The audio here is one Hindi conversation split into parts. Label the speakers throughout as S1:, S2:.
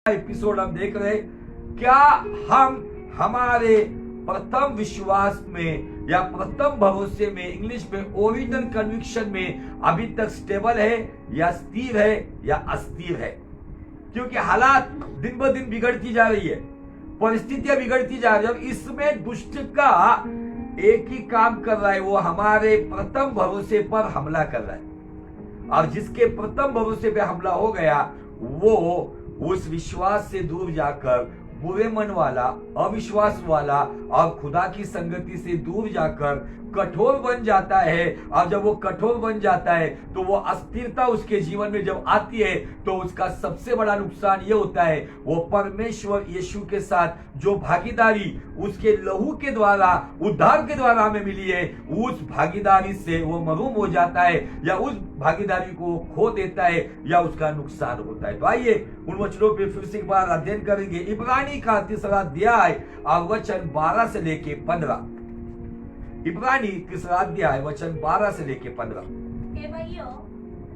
S1: एपिसोड हम देख रहे, क्या हम हमारे प्रथम विश्वास में या प्रथम भरोसे में, इंग्लिश में ओरिजिनल कन्विक्शन में अभी तक स्टेबल है या स्थिर है या अस्थिर है? क्योंकि हालात दिन ब दिन बिगड़ती जा रही है, परिस्थितियां बिगड़ती जा रही है और इसमें दुष्ट का एक ही काम कर रहा है, वो हमारे प्रथम भरोसे पर हमला कर रहा है। और जिसके प्रथम भरोसे पे हमला हो गया वो उस विश्वास से दूर जाकर बुरे मन वाला, अविश्वास वाला और खुदा की संगति से दूर जाकर कठोर बन जाता है। और जब वो कठोर बन जाता है तो वो अस्थिरता उसके जीवन में जब आती है तो उसका सबसे बड़ा नुकसान ये होता है, वो परमेश्वर यीशु के साथ जो भागीदारी उसके लहू के द्वारा, उद्धार के द्वारा हमें मिली है, उस भागीदारी से वो महरूम हो जाता है या उस भागीदारी को खो देता है या उसका नुकसान होता है। तो आइए उन वचनों पे फिर से एक बार अध्ययन करेंगे। इब्रानी का 3 अध्याय और वचन 12 से लेके 15। इब्रानी 3 अध्याय वचन 12 से लेके 15।
S2: हे भाइयों,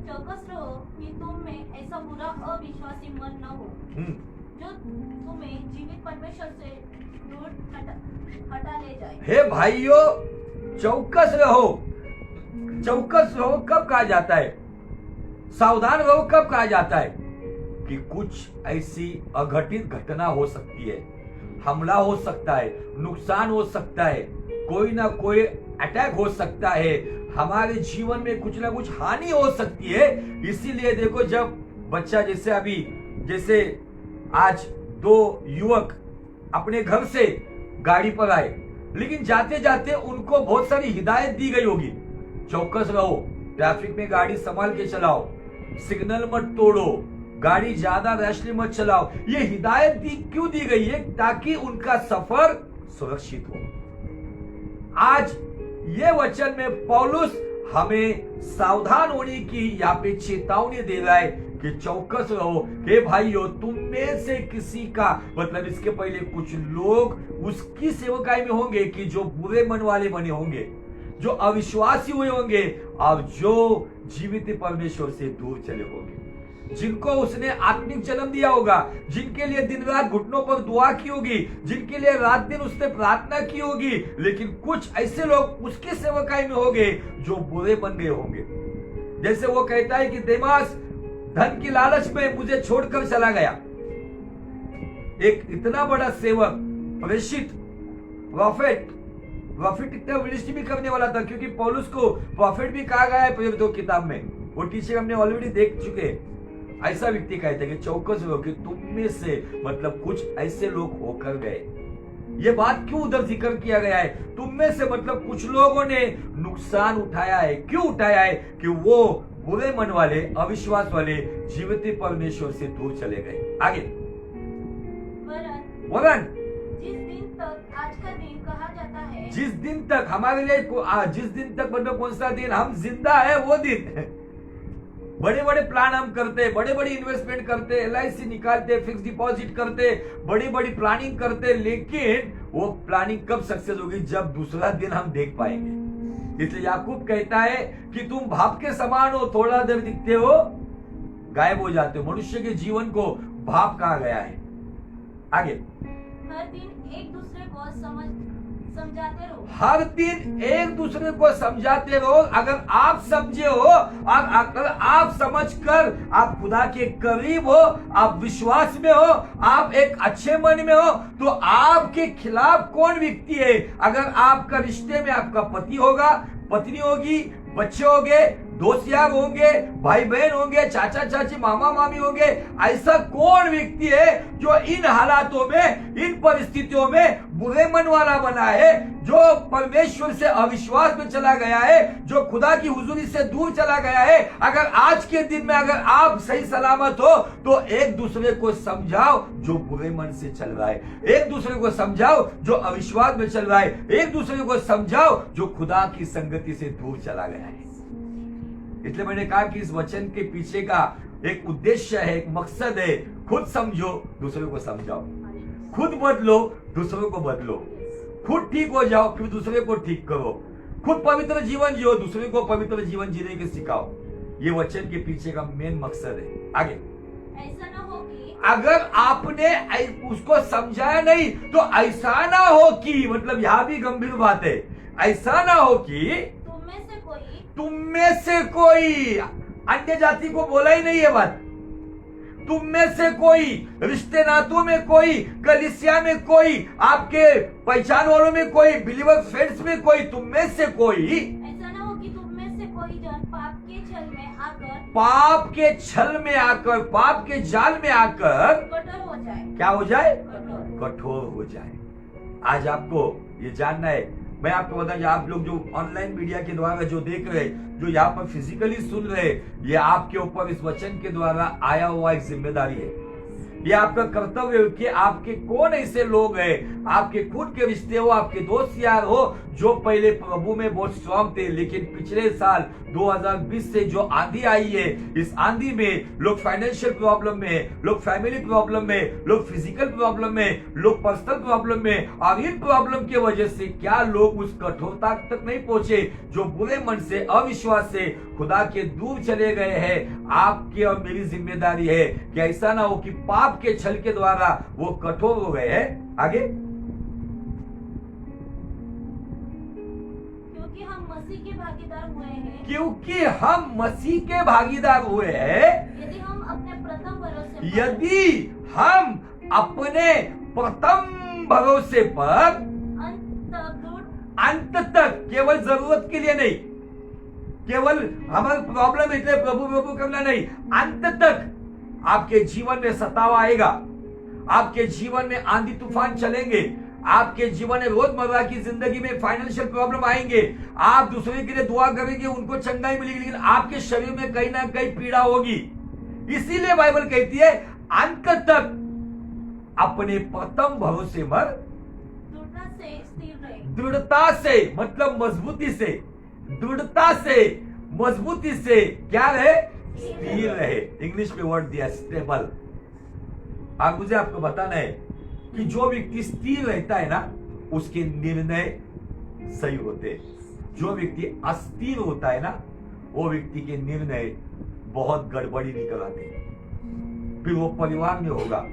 S2: चौकस रहो कि तुम में ऐसा बुरा अविश्वासी मन न हो जो तुम्हें जीवित परमेश्वर से दूर हटा ले जाए।
S1: हे भाइयों, चौकस रहो। चौकस रहो कब कहा जाता है? सावधान रहो कब कहा जाता है? कि कुछ ऐसी अघटित घटना हो सकती है, हमला हो सकता है, नुकसान हो सकता है, कोई ना कोई अटैक हो सकता है, हमारे जीवन में कुछ ना कुछ हानि हो सकती है। इसीलिए देखो, जब बच्चा जैसे आज 2 युवक अपने घर से गाड़ी पर आए, लेकिन जाते जाते उनको बहुत सारी हिदायत दी गई होगी। चौकस रहो, ट्रैफिक में गाड़ी संभाल के चलाओ, सिग्नल मत तोड़ो, गाड़ी ज्यादा रैशली मत चलाओ। ये हिदायत क्यों दी गई है? ताकि उनका सफर सुरक्षित हो। आज ये वचन में पौलुस हमें सावधान होने की यहाँ पे चेतावनी दे रहा है कि चौकस रहो। हे भाइयों, तुम में से किसी का, मतलब इसके पहले कुछ लोग उसकी सेवकाई में होंगे कि जो बुरे मन वाले बने होंगे, जो अविश्वासी हुए होंगे और जो जीवित परमेश्वर से दूर चले होंगे, जिनको उसने आत्मिक जन्म दिया होगा, जिनके लिए दिन रात घुटनों पर दुआ की होगी, जिनके लिए रात दिन उसने प्रार्थना की होगी। लेकिन कुछ ऐसे लोग उसके सेवकाई में होंगे जो बुरे बन गए होंगे। जैसे वो कहता है कि देमास धन की लालच में मुझे छोड़कर चला गया। एक इतना बड़ा सेवक, प्रेषित, प्रॉफिट मिनिस्ट्री भी करने वाला था, क्योंकि पौलुस को प्रॉफिट भी कहा गया है प्रेरितों की किताब में। वो टीचर हमने ऑलरेडी देख चुके हैं। ऐसा व्यक्ति कहते हैं कि चौकस रहो कि तुम में से, मतलब कुछ ऐसे लोग होकर गए। ये बात क्यों उधर जिक्र किया गया है? तुम में से मतलब कुछ लोगों ने नुकसान उठाया है। क्यों उठाया है? कि वो बुरे मन वाले, अविश्वास वाले जीवित परमेश्वर से दूर चले गए। आगे वरन
S2: जिस दिन तक आज का दिन कहा जाता है,
S1: जिस दिन तक हमारे लिए, जिस दिन तक मतलब कौन सा दिन हम जिंदा है वो दिन। बड़े बड़े प्लान हम करते, बड़े बड़े इन्वेस्टमेंट करते, LIC निकालते, फिक्स डिपॉजिट करते, बड़ी बड़ी प्लानिंग करते, लेकिन वो प्लानिंग कब सक्सेस होगी? जब दूसरा दिन हम देख पाएंगे। इसलिए याकूब कहता है कि तुम भाप के समान हो, थोड़ा देर दिखते हो, गायब हो जाते हो। मनुष्य के जीवन को भाप कहा गया है। आगे
S2: हर दिन एक दूसरे को समझाते रहो।
S1: हर दिन एक दूसरे को समझाते रहो। अगर आप समझे हो और अगर आप समझकर आप खुदा के करीब हो, आप विश्वास में हो, आप एक अच्छे मन में हो, तो आपके खिलाफ कौन व्यक्ति है? अगर आपका रिश्ते में आपका पति होगा, पत्नी होगी, बच्चे होंगे, दोस्त यार होंगे, भाई बहन होंगे, चाचा चाची, मामा मामी होंगे, ऐसा कौन व्यक्ति है जो इन हालातों में, इन परिस्थितियों में बुरे मन वाला बना है, जो परमेश्वर से अविश्वास में चला गया है, जो खुदा की हुजूरी से दूर चला गया है? अगर आज के दिन में अगर आप सही सलामत हो तो एक दूसरे को समझाओ जो बुरे मन से चल रहा है, एक दूसरे को समझाओ जो अविश्वास में चल रहा है, एक दूसरे को समझाओ जो खुदा की संगति से दूर चला गया है। इसलिए मैंने कहा कि इस वचन के पीछे का एक उद्देश्य है, एक मकसद है। खुद समझो, दूसरे को समझाओ, खुद बदलो, दूसरों को बदलो, खुद ठीक हो जाओ, फिर दूसरे को ठीक करो, खुद पवित्र जीवन जियो, दूसरे को पवित्र जीवन जीने के सिखाओ। ये वचन के पीछे का मेन मकसद है। आगे
S2: ऐसा न हो कि
S1: अगर आपने उसको समझाया नहीं तो ऐसा ना हो कि, मतलब यहां भी गंभीर बात है, ऐसा ना हो कि तुम में से कोई, अन्य जाति को बोला ही नहीं है बात, तुम में से कोई, रिश्ते नातों में कोई, कलीसिया में कोई, आपके पहचान वालों में कोई, बिलीवर फ्रेंड्स में कोई, तुम में से कोई,
S2: ऐसा ना हो कि तुम में से कोई जन पाप के छल में आकर,
S1: पाप के छल में आकर, पाप के जाल में आकर
S2: कठोर हो जाए।
S1: क्या हो जाए?
S2: कठोर।
S1: कठोर हो जाए। आज आपको ये जानना है। मैं आपको बताऊं, आप लोग जो ऑनलाइन मीडिया के द्वारा जो देख रहे, जो यहाँ पर फिजिकली सुन रहे, ये आपके ऊपर इस वचन के द्वारा आया हुआ एक जिम्मेदारी है। ये आपका कर्तव्य है कि आपके कौन ऐसे लोग हैं, आपके खुद के रिश्ते हो, आपके दोस्त यार हो, जो पहले प्रभु में बहुत स्ट्रांग थे, लेकिन पिछले साल 2020 से जो आंधी आई है, इस आंधी में लोग फाइनेंशियल प्रॉब्लम में, लोग फैमिली प्रॉब्लम में, लोग फिजिकल प्रॉब्लम में, लोग पर्सनल प्रॉब्लम में, और इन प्रॉब्लम की वजह से क्या लोग उस कठोरता तक नहीं पहुंचे जो बुरे मन से, अविश्वास से खुदा के दूर चले गए हैं। आपकी और मेरी जिम्मेदारी है कि ऐसा ना हो कि पाप के छल के द्वारा वो कठोर हो गए हैं। आगे,
S2: क्योंकि हम मसीह के भागीदार हुए हैं,
S1: क्योंकि हम मसीह के भागीदार हुए हैं,
S2: यदि हम अपने प्रथम भरोसे पर,
S1: यदि हम अपने प्रथम भरोसे पर अंत तक, केवल जरूरत के लिए नहीं, केवल हमारे प्रॉब्लम इतने प्रभु प्रभु करना नहीं, अंत तक आपके जीवन में सतावा आएगा, आपके जीवन में आंधी तूफान चलेंगे, आपके जीवन में रोजमर्रा की जिंदगी में फाइनेंशियल प्रॉब्लम आएंगे, आप दूसरे के लिए दुआ करेंगे, उनको चंगाई मिलेगी, लेकिन आपके शरीर में कहीं ना कहीं पीड़ा होगी। इसीलिए बाइबल कहती है अंत तक अपने प्रथम भरोसे पर दृढ़ता से, मतलब मजबूती से, दृढ़ता से, मजबूती से क्या रहे? स्थिर रहे। इंग्लिश में वर्ड दिया स्टेबल। अब मुझे आपको बताना है कि जो व्यक्ति स्थिर रहता है ना, उसके निर्णय सही होते हैं। जो व्यक्ति अस्थिर होता है ना, वो व्यक्ति के निर्णय बहुत गड़बड़ी निकल आते हैं। फिर वो परिवार में होगा,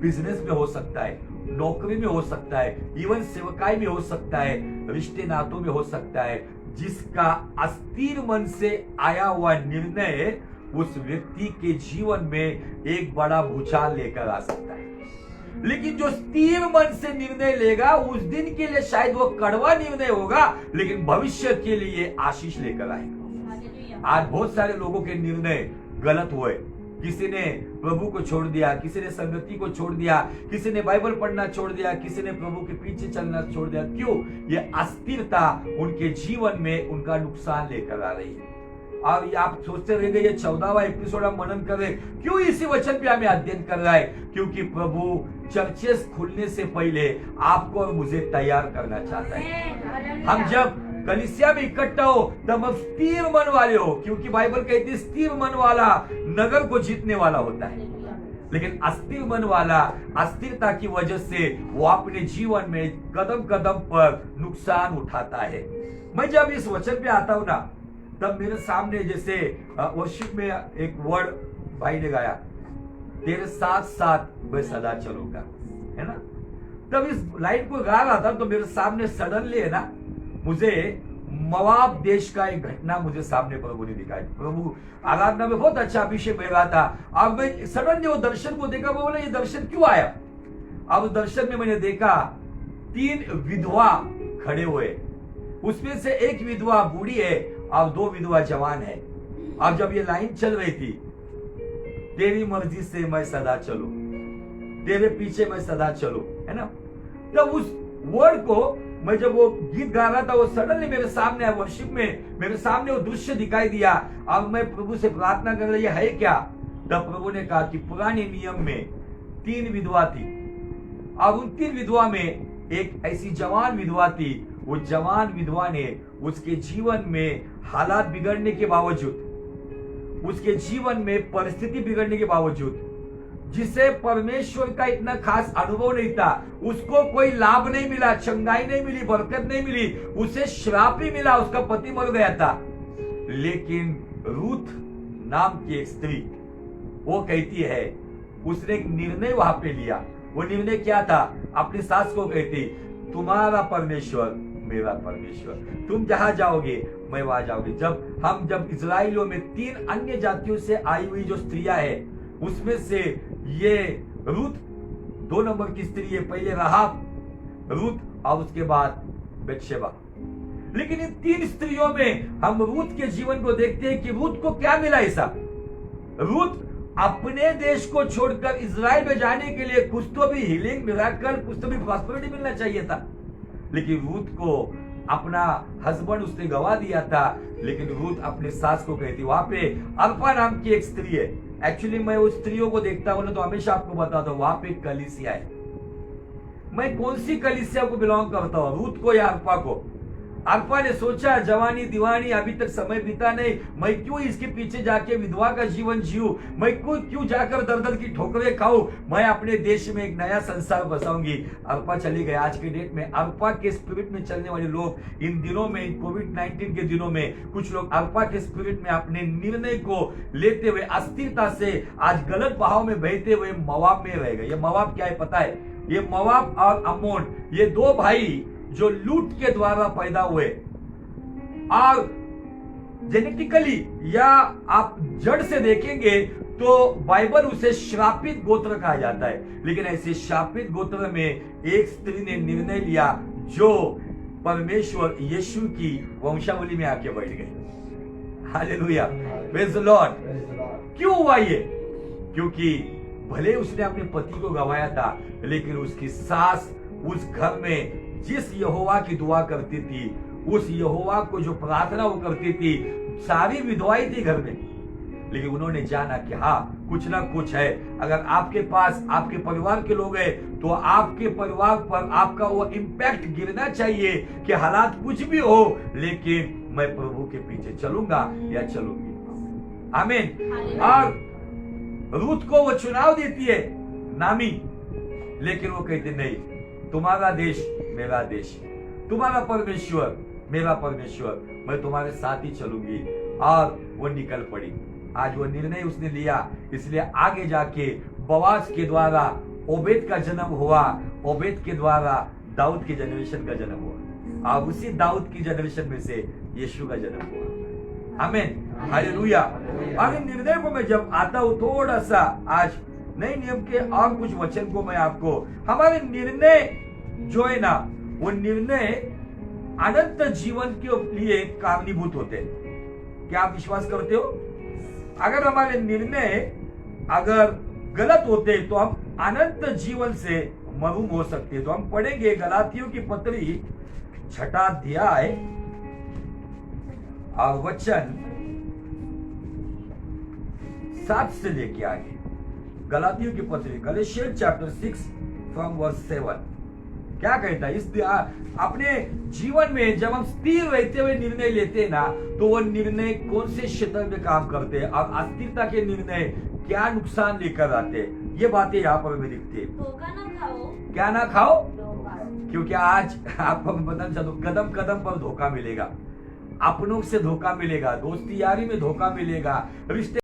S1: बिजनेस में हो सकता है, नौकरी में हो सकता है, इवन सेवकाई में हो सकता है, रिश्ते नातों में हो सकता है। जिसका अस्थिर मन से आया हुआ निर्णय उस व्यक्ति के जीवन में एक बड़ा भूचाल लेकर आ सकता है। लेकिन जो स्थिर मन से निर्णय लेगा, उस दिन के लिए शायद वो कड़वा निर्णय होगा, लेकिन भविष्य के लिए आशीष लेकर आएगा। आज बहुत सारे लोगों के निर्णय गलत हुए। किसी ने प्रभु को छोड़ दिया, किसी ने संगति को छोड़ दिया, किसी ने बाइबल पढ़ना छोड़ दिया, किसी ने प्रभु के पीछे चलना छोड़ दिया। क्यों? ये अस्थिरता उनके जीवन में उनका नुकसान लेकर आ रही है। और आप सोचते रहेंगे ये 14वां एपिसोड हम मनन कर रहे, क्यों इसी वचन पे हमें अध्ययन कर रहा है? क्योंकि प्रभु चर्चेस खुलने से पहले आपको और मुझे तैयार करना चाहता है। हम जब कलीसिया में इकट्ठा हो तब हम स्थिर मन वाले हो, क्योंकि बाइबल कहती है स्थिर मन वाला नगर को जीतने वाला होता है। लेकिन अस्थिर मन वाला अस्थिरता की वजह से वो अपने जीवन में कदम कदम पर नुकसान उठाता है। मैं जब इस वचन पे आता हूं ना, तब मेरे सामने जैसे वर्शिप में एक वर्ड भाई ने गाया, तेरे साथ साथ मैं सदा चलूंगा, है ना। तब इस लाइन को गा रहा था तो मेरे सामने सडनली है ना, मुझे मवाब देश का एक घटना मुझे सामने प्रभु ने दिखाई। प्रभु आराधना में बहुत अच्छा अभिषेक बह रहा था। अब मैं सडनली वो दर्शन को देखा, बोला ये दर्शन क्यों आया? अब दर्शन में मैंने देखा 3 विधवा खड़े हुए, उसमें से एक विधवा बूढ़ी है और 2 विधवा जवान है। अब जब ये लाइन चल रही थी, तेरी मर्जी से मैं सदा चलूं, तेरे पीछे मैं सदा चलूं, है ना। तब उस वर्ड को मैं जब वो गीत गा रहा था, वो सडनली मेरे सामने वर्शिप में मेरे सामने वो दृश्य दिखाई दिया। अब मैं प्रभु से प्रार्थना कर रही है क्या? तब प्रभु ने कहा कि पुराने नियम में 3 विधवा थी, अब उन 3 विधवा में एक ऐसी जवान विधवा थी। वो जवान विधवा ने उसके जीवन में हालात बिगड़ने के बावजूद, उसके जीवन में परिस्थिति बिगड़ने के बावजूद, जिसे परमेश्वर का इतना खास अनुभव नहीं था, उसको कोई लाभ नहीं मिला, चंगाई नहीं मिली, बरकत नहीं मिली, उसे श्राप ही मिला, उसका पति मर गया था। लेकिन रूथ नाम की एक स्त्री वो कहती है उसने एक निर्णय वहां पे लिया। वो निर्णय क्या था? अपनी सास को कहती, तुम्हारा परमेश्वर मेरा परमेश्वर, तुम जहां जाओगे मैं वहां जाऊंगी। जब इजराइलियों में 3 अन्य जातियों से आई हुई जो स्त्रियां है, उसमें से ये रूत 2 नंबर की स्त्री है। पहले राहाब, रूत और उसके बाद बेतशेबा। लेकिन इन 3 स्त्रियों में हम रूत के जीवन को देखते हैं कि रूत को क्या मिला ऐसा। रूत अपने देश को छोड़कर इजराइल में जाने के लिए कुछ तो भी हीलिंग, मिराकल, कुछ तो भी प्रॉस्पेरिटी मिलना चाहिए था। लेकिन रूत को अपना हस्बैंड उसने गवा दिया था। लेकिन रूत अपने सास को कहती, वहां पे अल्फा नाम की एक स्त्री है। एक्चुअली मैं उस स्त्रियों को देखता हूं ना तो हमेशा आपको बताता हूं, वहां पे एक कलीसिया है। मैं कौन सी कलीसिया को बिलोंग करता हूं, रूत को या अल्फा को? अल्फा ने सोचा जवानी दीवानी अभी तक समय बीता नहीं, मैं क्यों इसके पीछे जाके विधवा का जीवन जीऊं, मैं क्यों जाकर दर दर की ठोकरें खाऊं, मैं अपने देश में एक नया संसार बसाऊंगी। अल्फा चली गई। आज के डेट में अल्फा के स्पिरिट में चलने वाले लोग इन दिनों में, कोविड-19 के दिनों में, कुछ लोग अल्फा के स्पिरिट में अपने निर्णय को लेते हुए अस्थिरता से आज गलत बहाव में बहते हुए मोआब में रह गए। ये मोआब क्या है पता है? ये मोआब और अम्मोन, ये 2 भाई जो लूट के द्वारा पैदा हुए, और जेनेटिकली या आप जड़ से देखेंगे तो बाइबल उसे श्रापित गोत्र कहा जाता है। लेकिन ऐसे श्रापित गोत्र में एक स्त्री ने निर्णय लिया जो परमेश्वर यीशु की वंशावली में आके बैठ गई। Hallelujah, praise the Lord. क्यों हुआ ये? क्योंकि भले उसने अपने पति को गंवाया था, लेकिन उसकी सास उस घर में जिस यहोवा की दुआ करती थी, उस यहोवा को जो प्रार्थना वो करती थी, सारी विधवाएं थी घर में। लेकिन उन्होंने जाना कि हाँ, कुछ ना कुछ है। अगर आपके पास आपके परिवार के लोग हैं तो आपके परिवार पर आपका वो इम्पैक्ट गिरना चाहिए कि हालात कुछ भी हो, लेकिन मैं प्रभु के पीछे चलूंगा या चलूंगी। आमीन। और रूत को वो चुनाव देती है नामी, लेकिन वो कहते नहीं, तुम्हारा देश मेरा देश, तुम्हारा परमेश्वर मेरा परमेश्वर, मैं तुम्हारे साथ ही चलूंगी। और वो निकल पड़ी। आज वो निर्णय उसने लिया, इसलिए आगे जाके बोआज के द्वारा ओबेद का जन्म हुआ, ओबेद के द्वारा दाऊद के जनरेशन का जन्म हुआ, और उसी दाऊद की जनरेशन में से यीशु का जन्म हुआ। आमीन, हालेलुया। और इन निर्णय को मैं जब आता हूं, थोड़ा सा आज नए नियम के और कुछ वचन को मैं आपको, हमारे निर्णय जो है ना, वो निर्णय अनंत जीवन के लिए कारणीभूत होते हैं। क्या आप विश्वास करते हो? अगर हमारे निर्णय अगर गलत होते तो हम अनंत जीवन से महरूम हो सकते। तो हम पढ़ेंगे गलातियों की पत्री 6 अध्याय और वचन 7 से लेके आगे। गलातियों की पत्री, गलातियंस चैप्टर 6 फ्रॉम वर्स 7 क्या कहता है? इस अपने जीवन में जब हम स्थिर रहते हुए निर्णय लेते हैं ना, तो वो निर्णय कौन से क्षेत्र में काम करते हैं और अस्थिरता के निर्णय क्या नुकसान लेकर आते हैं, ये बातें यहाँ पर हमें दिखती है।
S2: धोखा ना खाओ। क्या
S1: ना खाओ? क्योंकि आज आपको मैं बताना चाहता हूँ, कदम कदम पर धोखा मिलेगा। अपनों से धोखा मिलेगा, दोस्ती यारी में धोखा मिलेगा, रिश्ते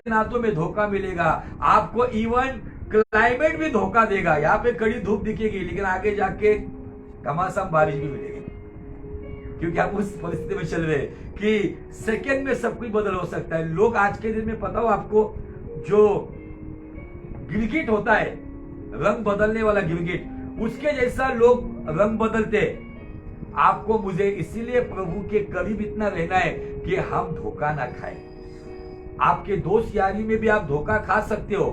S1: नातों में धोखा मिलेगा, आपको इवन क्लाइमेट भी धोखा देगा। यहाँ पे कड़ी धूप दिखेगी, लेकिन आगे जाके घमासान बारिश भी मिलेगी। क्योंकि हम उस परिस्थिति में चल रहे हैं कि सेकंड में सब कुछ बदल हो सकता है। लोग आज के दिन में, पता हो आपको, जो गिरगिट होता है, रंग बदलने वाला गिरगिट, उसके जैसा लोग रंग बदलते हैं। आपको मुझे इसीलिए प्रभु के करीब इतना रहना है कि हम धोखा ना खाएं। आपके दोस्त यारी में भी आप धोखा खा सकते हो।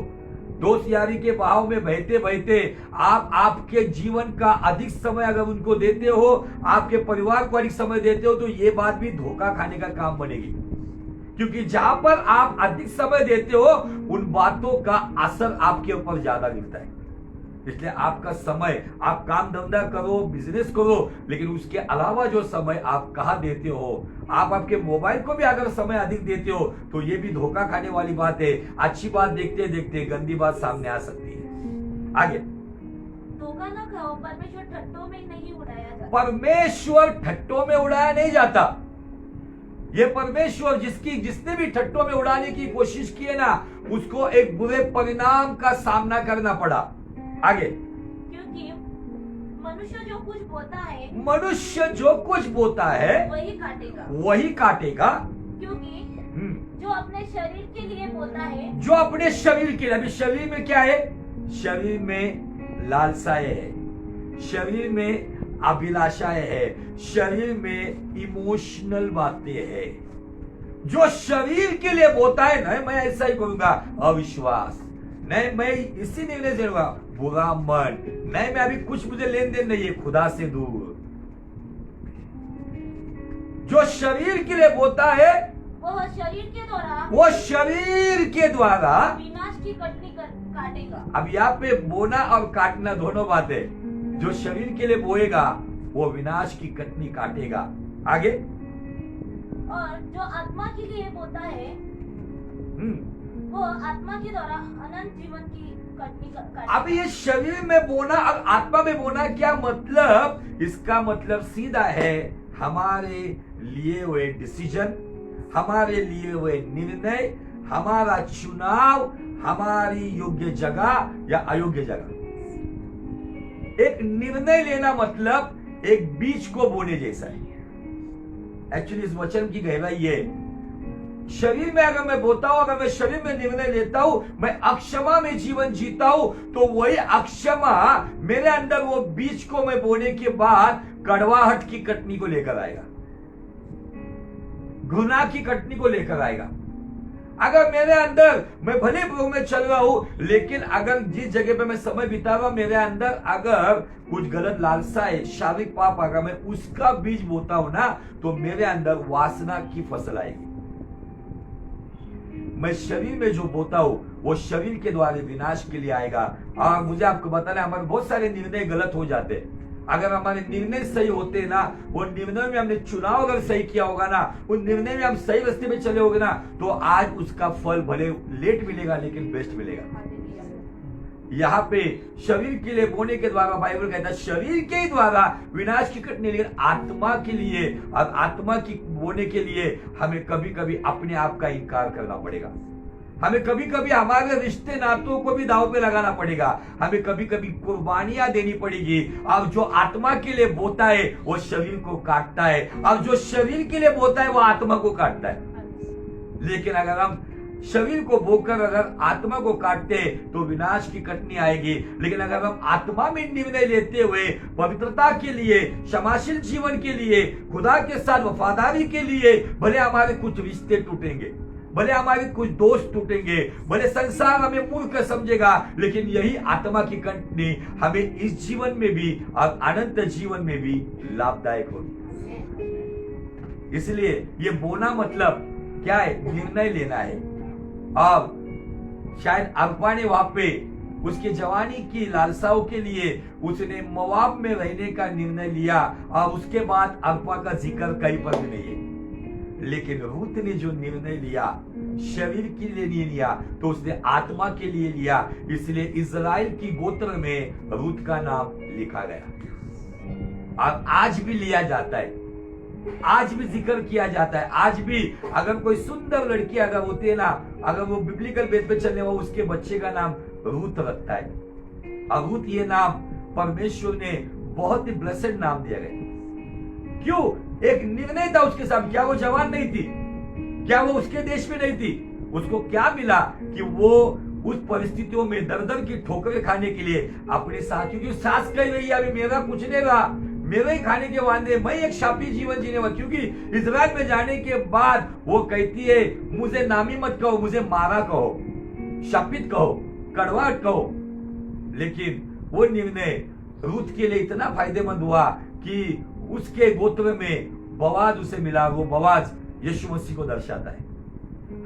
S1: दोस्त यारी के बहाव में बहते बहते आप आपके जीवन का अधिक समय अगर उनको देते हो, आपके परिवार को अधिक समय देते हो, तो ये बात भी धोखा खाने का काम बनेगी। क्योंकि जहां पर आप अधिक समय देते हो, उन बातों का असर आपके ऊपर ज्यादा गिरता है। इसलिए आपका समय, आप काम धंधा करो, बिजनेस करो, लेकिन उसके अलावा जो समय आप कहाँ देते हो, आप आपके मोबाइल को भी अगर समय अधिक देते हो, तो ये भी धोखा खाने वाली बात है। अच्छी बात देखते देखते गंदी बात सामने आ सकती है। आगे,
S2: धोखा ना खाओ, परमेश्वर ठट्टों में नहीं उड़ाया जाता।
S1: परमेश्वर ठट्टों में उड़ाया नहीं जाता। ये परमेश्वर जिसने भी ठट्टों में उड़ाने की कोशिश की है ना, उसको एक बुरे परिणाम का सामना करना पड़ा। आगे,
S2: क्योंकि मनुष्य जो कुछ बोता है
S1: वही काटेगा।
S2: क्योंकि जो अपने शरीर के लिए बोता है,
S1: जो अपने शरीर के लिए, अभी शरीर में क्या है? शरीर में लालसाएं है, शरीर में अभिलाषाएं है, शरीर में इमोशनल बातें है। जो शरीर के लिए बोता है ना, मैं ऐसा ही करूंगा, अविश्वास नहीं, मैं इसी निर्णय से लूंगा, बुरा मन नहीं, मैं अभी कुछ मुझे लेन देन नहीं है, खुदा से दूर। जो शरीर के लिए बोता है
S2: वह
S1: शरीर के द्वारा
S2: विनाश की कटनी काटेगा।
S1: अब यहाँ पे बोना और काटना दोनों बातें। जो शरीर के लिए बोएगा वो विनाश की कटनी काटेगा। आगे,
S2: और जो आत्मा के लिए बोता है वो आत्मा के द्वारा अनंत जीवन की कटनी काटेगा।
S1: अब ये शरीर में बोना और आत्मा में बोना क्या मतलब? इसका मतलब सीधा है, हमारे लिए हुए डिसीजन, हमारे लिए हुए निर्णय, हमारा चुनाव, हमारी योग्य जगह या अयोग्य जगह। एक निर्णय लेना मतलब एक बीज को बोने जैसा है। एक्चुअली इस वचन की गहराई ये, शरीर में अगर मैं बोता हूं, अगर मैं शरीर में निर्णय लेता हूं, मैं अक्षमा में जीवन जीता हूं, तो वही अक्षमा मेरे अंदर वो बीज को मैं बोने के बाद कड़वाहट की कटनी को लेकर आएगा, घृणा की कटनी को लेकर आएगा। अगर मेरे अंदर, मैं भले प्रभु में चल रहा हूं, लेकिन अगर जिस जगह पे मैं समय बिता रहा हूं, मेरे अंदर अगर कुछ गलत लालसा है, शारीरिक पाप, अगर मैं उसका बीज बोता हूं ना, तो मेरे अंदर वासना की फसल आएगी। मैं शरीर में जो बोता हूं वो शरीर के द्वारा विनाश के लिए आएगा। और मुझे आपको बताना, हमारे बहुत सारे निर्णय गलत हो जाते हैं। अगर हमारे निर्णय सही होते ना, वो निर्णय में हमने चुनाव अगर सही किया होगा ना, उस निर्णय में हम सही रास्ते में चले होंगे ना, तो आज उसका फल भले लेट मिलेगा लेकिन बेस्ट मिलेगा। यहाँ पे शरीर के लिए बोने के द्वारा बाइबल कहता है शरीर के द्वारा विनाश की कटनी, लेकिन आत्मा के लिए और आत्मा की बोने के लिए हमें कभी कभी अपने आप का इनकार करना पड़ेगा। हमें कभी कभी हमारे रिश्ते नातों को भी दांव पे लगाना पड़ेगा। हमें कभी कभी कुर्बानियां देनी पड़ेगी। और जो आत्मा के लिए बोता है वो शरीर को काटता है, और जो शरीर के लिए बोता है वो आत्मा को काटता है। लेकिन अगर हम शरीर को बोकर अगर आत्मा को काटते तो विनाश की कटनी आएगी। लेकिन अगर हम आत्मा में निर्णय लेते हुए पवित्रता के लिए, क्षमाशील जीवन के लिए, खुदा के साथ वफादारी के लिए, भले हमारे कुछ रिश्ते टूटेंगे, भले हमारे कुछ दोस्त टूटेंगे, भले संसार हमें मूर्ख समझेगा, लेकिन यही आत्मा की कटनी हमें इस जीवन में भी और अनंत जीवन में भी लाभदायक होगी। इसलिए ये बोना मतलब क्या है? निर्णय लेना है। अब शायद अर्पा ने वहां पे उसके जवानी की लालसाओं के लिए उसने मोआब में रहने का निर्णय लिया, और उसके बाद अर्पा का जिक्र कहीं पर भी नहीं है। लेकिन रूत ने जो निर्णय लिया शरीर के लिए नहीं लिया, तो उसने आत्मा के लिए लिया। इसलिए इजराइल की गोत्र में रूत का नाम लिखा गया। और आज भी लिया जाता है, आज भी जिक्र किया जाता है। आज भी अगर कोई सुंदर लड़की अगर होती है ना, अगर वो बिब्लिकल बेस पे चलने वाला, उसके बच्चे का नाम रूत रखता है। और रूत ये नाम परमेश्वर ने बहुत ही ब्लेसेड नाम दिया गया। क्यों? एक निर्णय था उसके साथ। क्या वो जवान नहीं थी? क्या वो उसके देश में नहीं थी? उसको क्या मिला कि वो उस परिस्थितियों में दर दर की ठोकरें खाने के लिए अपने साथियों की सास कह रही है, अभी मेरा कुछ नहीं रहा, मेरे ही खाने के वादे, मैं एक शापी जीवन जीने वाला। क्योंकि इजराइल में जाने के बाद वो कहती है मुझे नामी मत कहो, मुझे मारा कहो, शापित कहो, कड़वाहट कहो। लेकिन वो निर्णय रूत के लिए इतना फायदेमंद हुआ कि उसके गोत्र में बवाज उसे मिला। वो बवाज यीशु मसीह को दर्शाता है।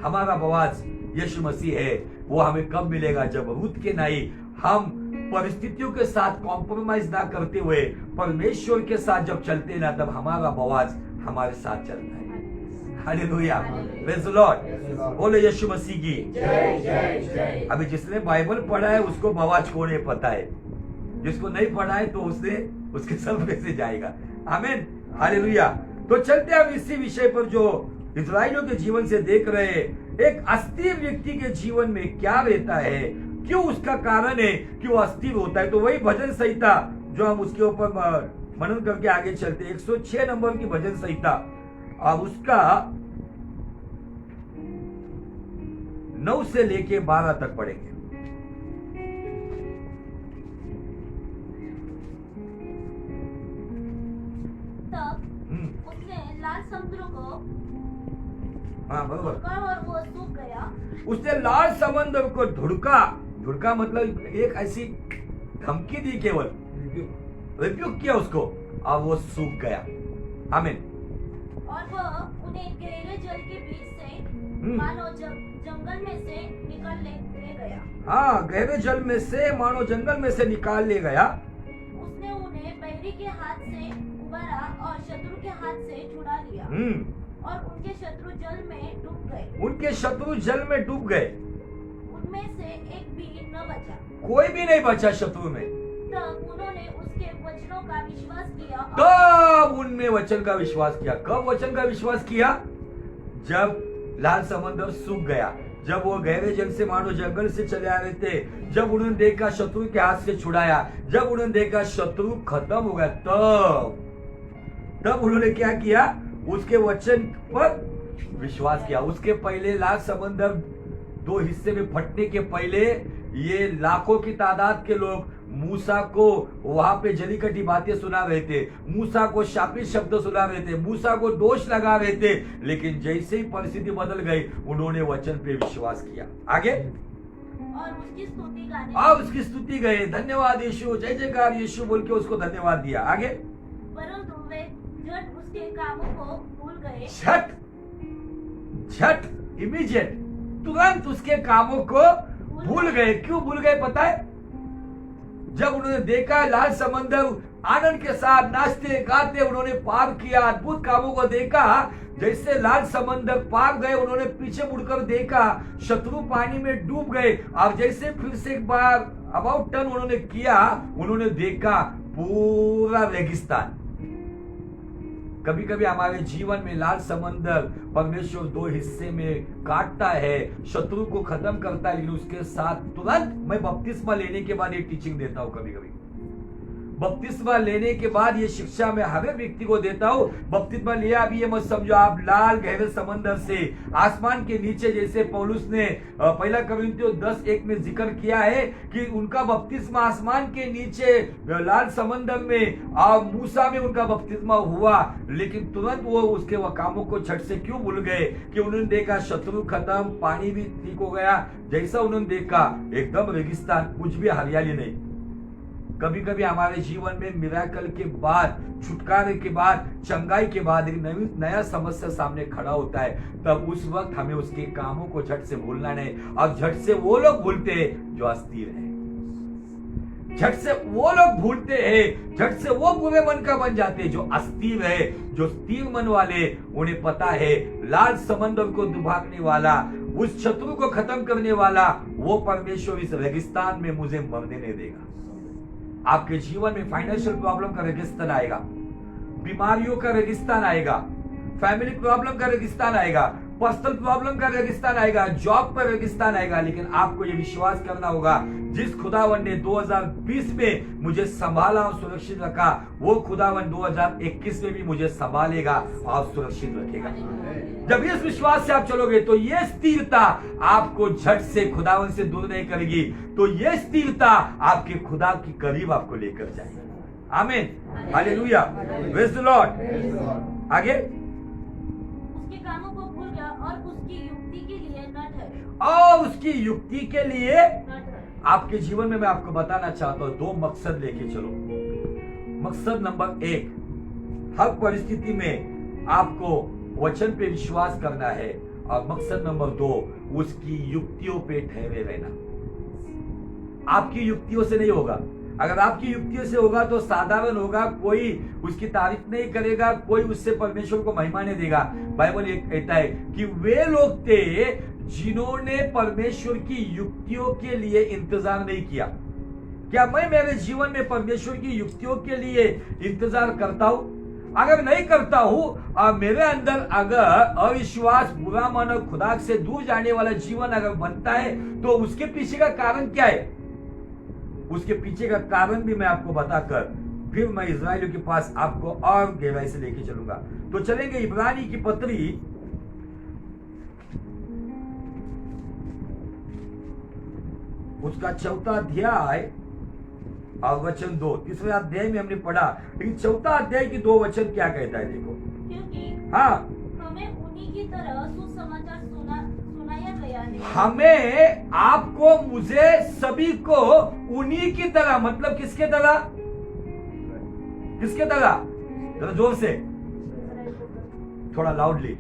S1: हमारा बवाज यीशु मसीह है। वो हमें कब मिलेगा? जब रूत के नहीं हम परिस्थितियों के साथ कॉम्प्रोमाइज ना करते हुए परमेश्वर के साथ जब चलते ना, तब हमारा बवाज हमारे साथ चलता है। Hallelujah, praise the Lord. बोले यीशु मसीह की जय जय जय। अभी जिसने बाइबल पढ़ा है उसको बवाज कौन है पता है, जिसको नहीं पढ़ा है तो उसके सब में से जाएगा। आमीन, हालेलुया। तो चलते हम इसी विषय पर जो इस्राएलियों के जीवन से देख रहे हैं एक अस्थिर व्यक्ति के जीवन में क्या रहता है, क्यों उसका कारण है कि वो अस्थिर होता है। तो वही भजन संहिता जो हम उसके ऊपर मनन करके आगे चलते, 106 नंबर की भजन संहिता, अब उसका 9 से लेके 12 तक पढ़ेंगे।
S2: तब उसने लाल समुद्र को
S1: बरोबर,
S2: ढुका और वो सूख गया।
S1: उसने लाल समंदर को ढुड़का मतलब एक ऐसी धमकी दी, केवल रिब्यूक किया उसको, अब वो सूख गया। आमीन।
S2: और वह उन्हें गहरे जल के बीच से मानो जंगल में से निकाल ले गया।
S1: हाँ, गहरे जल में से मानो जंगल में से निकाल ले गया।
S2: उसने उन्हें बहरी के हाथ से उबारा और शत्रु के हाथ से छुड़ा लिया। और उनके शत्रु जल में डूब गए। उनमें से एक भी न बचा,
S1: कोई भी नहीं बचा शत्रु में।
S2: तब उन्होंने उसके वचनों का विश्वास किया।
S1: तब उनमें वचन का विश्वास किया। कब वचन का विश्वास किया? जब लाल समंदर सूख गया, जब वो गहरे जल से मानो जंगल से चले आ रहे थे, जब उन्होंने देखा शत्रु के हाथ से छुड़ाया, जब उन्होंने देखा शत्रु खत्म हो गया, तब उन्होंने क्या किया? उसके वचन पर विश्वास किया। उसके पहले लाल समंदर 2 हिस्से में फटने के पहले ये लाखों की तादाद के लोग मूसा को वहां पे जली कटी बातें सुना रहे थे, मूसा को शापित शब्द सुना रहे थे, मूसा को दोष लगा रहे थे, लेकिन जैसे ही परिस्थिति बदल गई उन्होंने वचन पे विश्वास किया। आगे
S2: और उसकी स्तुति गाने,
S1: अब उसकी स्तुति गए, धन्यवाद यीशु, जय जयकार यीशु बोल के उसको धन्यवाद दिया। आगे
S2: परंतु वे झट उसके कामों को भूल गए।
S1: झट इमीडिएट, तुरंत उसके कामों को भूल गए। क्यों भूल गए पता है? जब उन्होंने देखा लाल समंदर आनंद के साथ नाचते गाते उन्होंने पार किया, अद्भुत कामों को देखा, जैसे लाल समंदर पार गए उन्होंने पीछे मुड़कर देखा, शत्रु पानी में डूब गए, और जैसे फिर से एक बार अबाउट टर्न उन्होंने किया, उन्होंने देखा पूरा रेगिस्तान। कभी कभी हमारे जीवन में लाल समंदर परमेश्वर 2 हिस्से में काटता है, शत्रु को खत्म करता है, लेकिन उसके साथ तुरंत मैं बपतिस्मा लेने के बाद ये टीचिंग देता हूं। कभी कभी बपतिस्मा लेने के बाद ये शिक्षा मैं हर एक व्यक्ति को देता हूं। बपतिस्मा लिया अभी ये मत समझो आप लाल गहरे समंदर से आसमान के नीचे, जैसे पौलुस ने 1 कोरिन्थियों 10:1 में जिक्र किया है कि उनका बपतिस्मा आसमान के नीचे लाल समंदर में और मूसा में उनका बपतिस्मा हुआ, लेकिन तुरंत वो उसके कामों को झट से क्यों भूल गए? कि उन्होंने देखा शत्रु खत्म, पानी भी ठीक हो गया, जैसा उन्होंने देखा एकदम रेगिस्तान, कुछ भी हरियाली नहीं। कभी कभी हमारे जीवन में मिराकल के बाद, छुटकारे के बाद, चंगाई के बाद एक नया समस्या सामने खड़ा होता है, तब उस वक्त हमें उसके कामों को झट से भूलना नहीं। और झट से वो लोग भूलते हैं जो अस्थिर है, झट से वो लोग भूलते हैं, झट से वो बुरे मन का बन जाते हैं जो अस्थिर है। जो स्थिर मन वाले, उन्हें पता है लाल समंदर को दुभागने वाला, उस शत्रु को खत्म करने वाला वो परमेश्वर इस रेगिस्तान में मुझे मरने नहीं देगा। आपके जीवन में फाइनेंशियल प्रॉब्लम का रेगिस्तान आएगा, बीमारियों का रेगिस्तान आएगा, फैमिली प्रॉब्लम का रेगिस्तान आएगा, पर्सनल प्रॉब्लम का रेगिस्तान आएगा, जॉब पर रेगिस्तान आएगा, लेकिन आपको यह विश्वास करना होगा जिस खुदावन ने 2020 में मुझे संभाला और सुरक्षित रखा, वो खुदावन 2021 में भी मुझे संभालेगा और सुरक्षित रखेगा। जब इस विश्वास से आप चलोगे तो ये स्थिरता आपको झट से खुदावन से दूर नहीं करेगी, तो ये स्थिरता आपके खुदा की करीब आपको लेकर जाएगी। आमीन, हालेलुया, प्रेज़ द लॉर्ड। आगे
S2: उसके कामों को भूल गया और उसकी युक्ति के लिए न ठहरे।
S1: और उसकी युक्ति के लिए
S2: न ठहरे।
S1: आपके जीवन में मैं आपको बताना चाहता हूं 2 मकसद लेके चलो। मकसद नंबर 1, हर परिस्थिति में आपको वचन पे विश्वास करना है, और मकसद नंबर 2, उसकी युक्तियों पे ठहरे रहना। आपकी युक्तियों से नहीं होगा। अगर आपकी युक्तियों से होगा तो साधारण होगा, कोई उसकी तारीफ नहीं करेगा, कोई उससे परमेश्वर को महिमा नहीं देगा। बाइबल ये कहता है कि वे लोग थे जिन्होंने परमेश्वर की युक्तियों के लिए इंतजार नहीं किया। क्या मैं मेरे जीवन में परमेश्वर की युक्तियों के लिए इंतजार करता हूं? अगर नहीं करता हूं, मेरे अंदर अगर अविश्वास, बुरा मन और खुदा से दूर जाने वाला जीवन अगर बनता है, तो उसके पीछे का कारण क्या है? उसके पीछे का कारण भी मैं आपको बताकर फिर मैं इजराइलियों के पास आपको और गहराई से लेके चलूंगा। तो चलेंगे इब्रानी की पत्री, उसका 4 अध्याय और वचन 2। 3 अध्याय में हमने पढ़ा, लेकिन 4 अध्याय की 2 वचन क्या कहता है? देखो,
S2: क्योंकि
S1: हाँ,
S2: हमें उन्हीं की तरह सुसमाचार सुनाया गया है।
S1: हमें, आपको, मुझे, सभी को उन्हीं की तरह, मतलब किसके तरह? किसके तरह? जरा जोर से, थोड़ा लाउडली।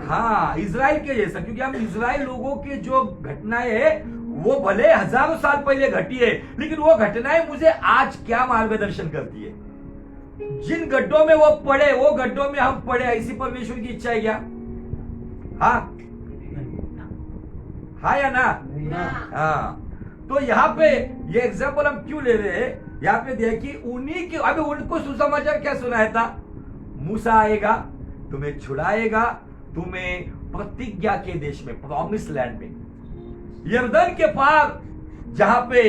S1: हाँ, इजराइल के जैसा, क्योंकि हम इजराइल लोगों के जो घटनाएं है वो भले हजारों साल पहले घटी है, लेकिन वो घटनाएं मुझे आज क्या मार्गदर्शन करती है? जिन गड्ढों में वो पड़े, वो गड्ढों में हम पड़े, ऐसी परमेश्वर की इच्छा है क्या? हाँ, हाँ या ना? हाँ। तो यहाँ पे ये एग्जाम्पल हम क्यों ले रहे हैं? यहाँ पे देखिए, उन्हीं के, अभी उनको सुसमाचार क्या सुनाया था? मूसा आएगा, तुम्हें छुड़ाएगा, तुम्हें प्रतिज्ञा के देश में, प्रॉमिस लैंड में, यरदन के पार, जहां पे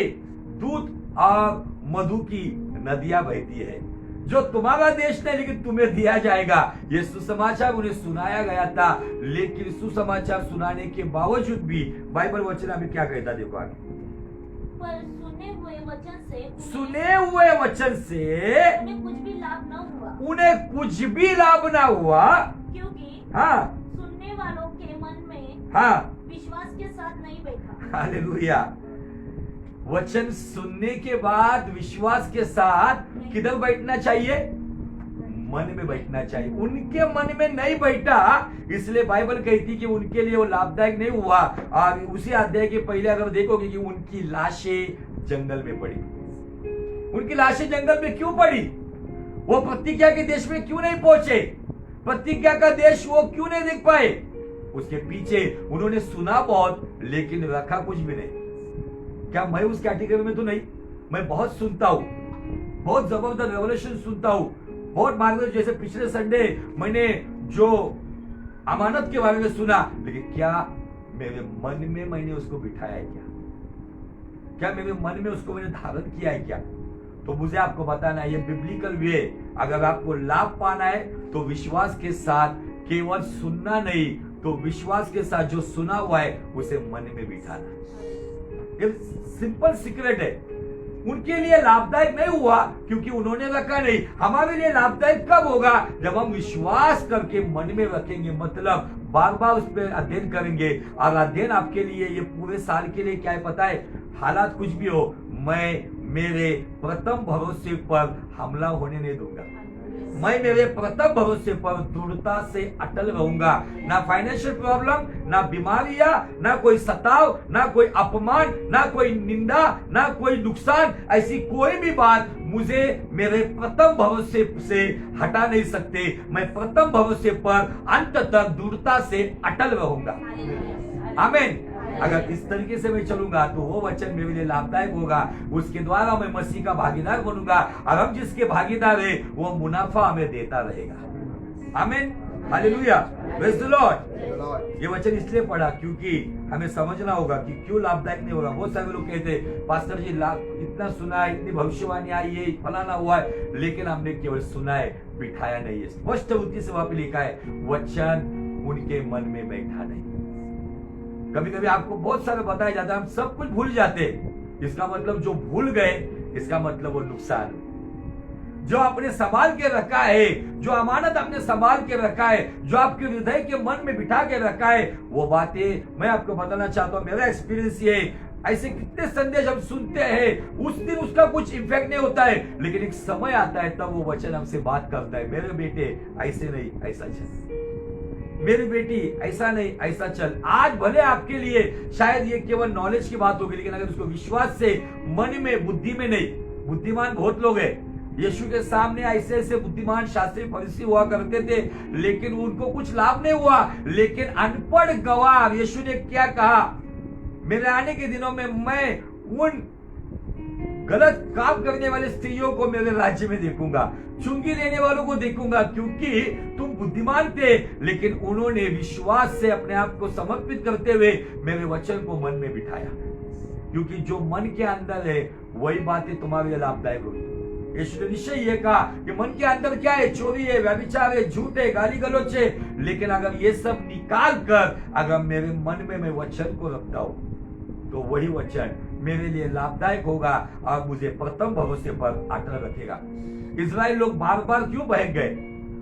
S1: दूध और मधु की नदियां बहती है, जो तुम्हारा देश नहीं लेकिन तुम्हें दिया जाएगा। ये सुसमाचार उन्हें सुनाया गया था, लेकिन सुसमाचार सुनाने के बावजूद भी बाइबल वचन हमें क्या कहता? देखो आगे,
S2: पर सुने हुए वचन से उन्हें कुछ भी लाभ न हुआ।
S1: उन्हें कुछ भी लाभ ना हुआ,
S2: क्योंकि
S1: हाँ,
S2: सुनने वालों के मन में, हाँ, विश्वास के साथ नहीं बैठा।
S1: हालेलुया। वचन सुनने के बाद विश्वास के साथ किधर बैठना चाहिए? मन में बैठना चाहिए। उनके मन में नहीं बैठा, इसलिए बाइबल कहती कि उनके लिए वो लाभदायक नहीं हुआ। और उसी अध्याय के पहले अगर देखोगे कि उनकी लाशें जंगल में पड़ी। उनकी लाशें जंगल में क्यों पड़ी? वो प्रतिज्ञा के देश में क्यों नहीं पहुंचे? प्रतिज्ञा का देश वो क्यों नहीं देख पाए? उसके पीछे उन्होंने सुना बहुत, लेकिन रखा कुछ भी नहीं। क्या मैं उस कैटेगरी में तो नहीं? मैं बहुत सुनता हूं, बहुत जबरदस्त रेवलेशन सुनता हूं, बहुत मार्गदर्शन। जैसे पिछले संडे मैंने जो अमानत के बारे में सुना, लेकिन क्या मेरे मन में मैंने उसको बिठाया है क्या मेरे मन में उसको मैंने धारण किया है क्या? तो मुझे आपको बताना है, ये बिब्लिकल वे। अगर आपको लाभ पाना है तो विश्वास के साथ, केवल सुनना नहीं, तो विश्वास के साथ जो सुना हुआ है उसे मन में बिठाना। ये सिंपल सीक्रेट है। उनके लिए लाभदायक नहीं हुआ क्योंकि उन्होंने रखा नहीं। हमारे लिए लाभदायक कब होगा? जब हम विश्वास करके मन में रखेंगे, मतलब बार बार उस पर अध्ययन करेंगे। और अध्ययन आपके लिए ये पूरे साल के लिए क्या है पता है? हालात कुछ भी हो, मैं मेरे प्रथम भरोसे पर हमला होने नहीं दूंगा। मैं मेरे प्रथम भरोसे पर दृढ़ता से अटल रहूंगा। ना फाइनेंशियल प्रॉब्लम, ना बीमारियां, ना कोई सताव, ना कोई अपमान, ना कोई निंदा, ना कोई नुकसान, ऐसी कोई भी बात मुझे मेरे प्रथम भरोसे से हटा नहीं सकते। मैं प्रथम भरोसे पर अंत तक दृढ़ता से अटल रहूंगा। आमीन। अगर इस तरीके से मैं चलूंगा तो वो वचन मेरे लिए लाभदायक होगा। उसके द्वारा मैं मसीह का भागीदार बनूंगा, और हम जिसके भागीदार है वो मुनाफा हमें देता रहेगा। आमीन, हालेलुया, प्रेज़ द लॉर्ड। ये वचन इसलिए पढ़ा क्योंकि हमें समझना होगा कि क्यों लाभदायक नहीं होगा। बहुत सारे लोग कहते पास्टर जी इतना सुना है, इतनी भविष्यवाणी आई है, फलाना हुआ है, लेकिन हमने केवल सुना है, बिठाया नहीं है। स्पष्ट रीति से वहां पे लिखा है, वचन उनके मन में बैठा नहीं। कभी कभी आपको बहुत सारे बताया जाता है, हम सब कुछ भूल जाते हैं। इसका मतलब जो भूल गए, इसका मतलब वो नुकसान। जो आपने संभाल के रखा है, जो अमानत आपने संभाल के रखा है, जो आपके हृदय के मन में बिठा के रखा है, वो बातें मैं आपको बताना चाहता हूं। मेरा एक्सपीरियंस ये, ऐसे कितने संदेश हम सुनते हैं, उस दिन उसका कुछ इफेक्ट नहीं होता है, लेकिन एक समय आता है तब वो वचन हमसे बात करता है, मेरे बेटे ऐसे नहीं ऐसा चल, मेरी बेटी ऐसा नहीं ऐसा चल। आज भले आपके लिए शायद ये केवल नॉलेज की बात होगी, लेकिन अगर उसको विश्वास से, मन में, बुद्धि में नहीं। बुद्धिमान बहुत लोग हैं, यीशु के सामने ऐसे ऐसे बुद्धिमान शास्त्री फरीसी हुआ करते थे, लेकिन उनको कुछ लाभ नहीं हुआ। लेकिन अनपढ़ गवार, यीशु ने क्या कहा? मेरे आने के दिनों में मैं उन गलत काम करने वाले स्त्रियों को मेरे राज्य में देखूंगा, चुंगी लेने वालों को देखूंगा, क्योंकि तुम बुद्धिमान थे लेकिन उन्होंने विश्वास से अपने आप को समर्पित करते हुए मेरे वचन को मन में बिठाया। क्योंकि जो मन के अंदर है वही बातें तुम्हारे लिए लाभदायक होगी। यीशु ने निश्चय ये कहा कि मन के अंदर क्या है, चोरी है, व्यभिचार है, झूठ है, गाली गलौच है, लेकिन अगर ये सब निकाल कर अगर मेरे मन में मैं वचन को रखता हूं तो वही वचन मेरे लिए लाभदायक होगा और मुझे प्रथम भरोसे पर अटल रखेगा। इस्राएल लोग बार बार क्यों बहक गए,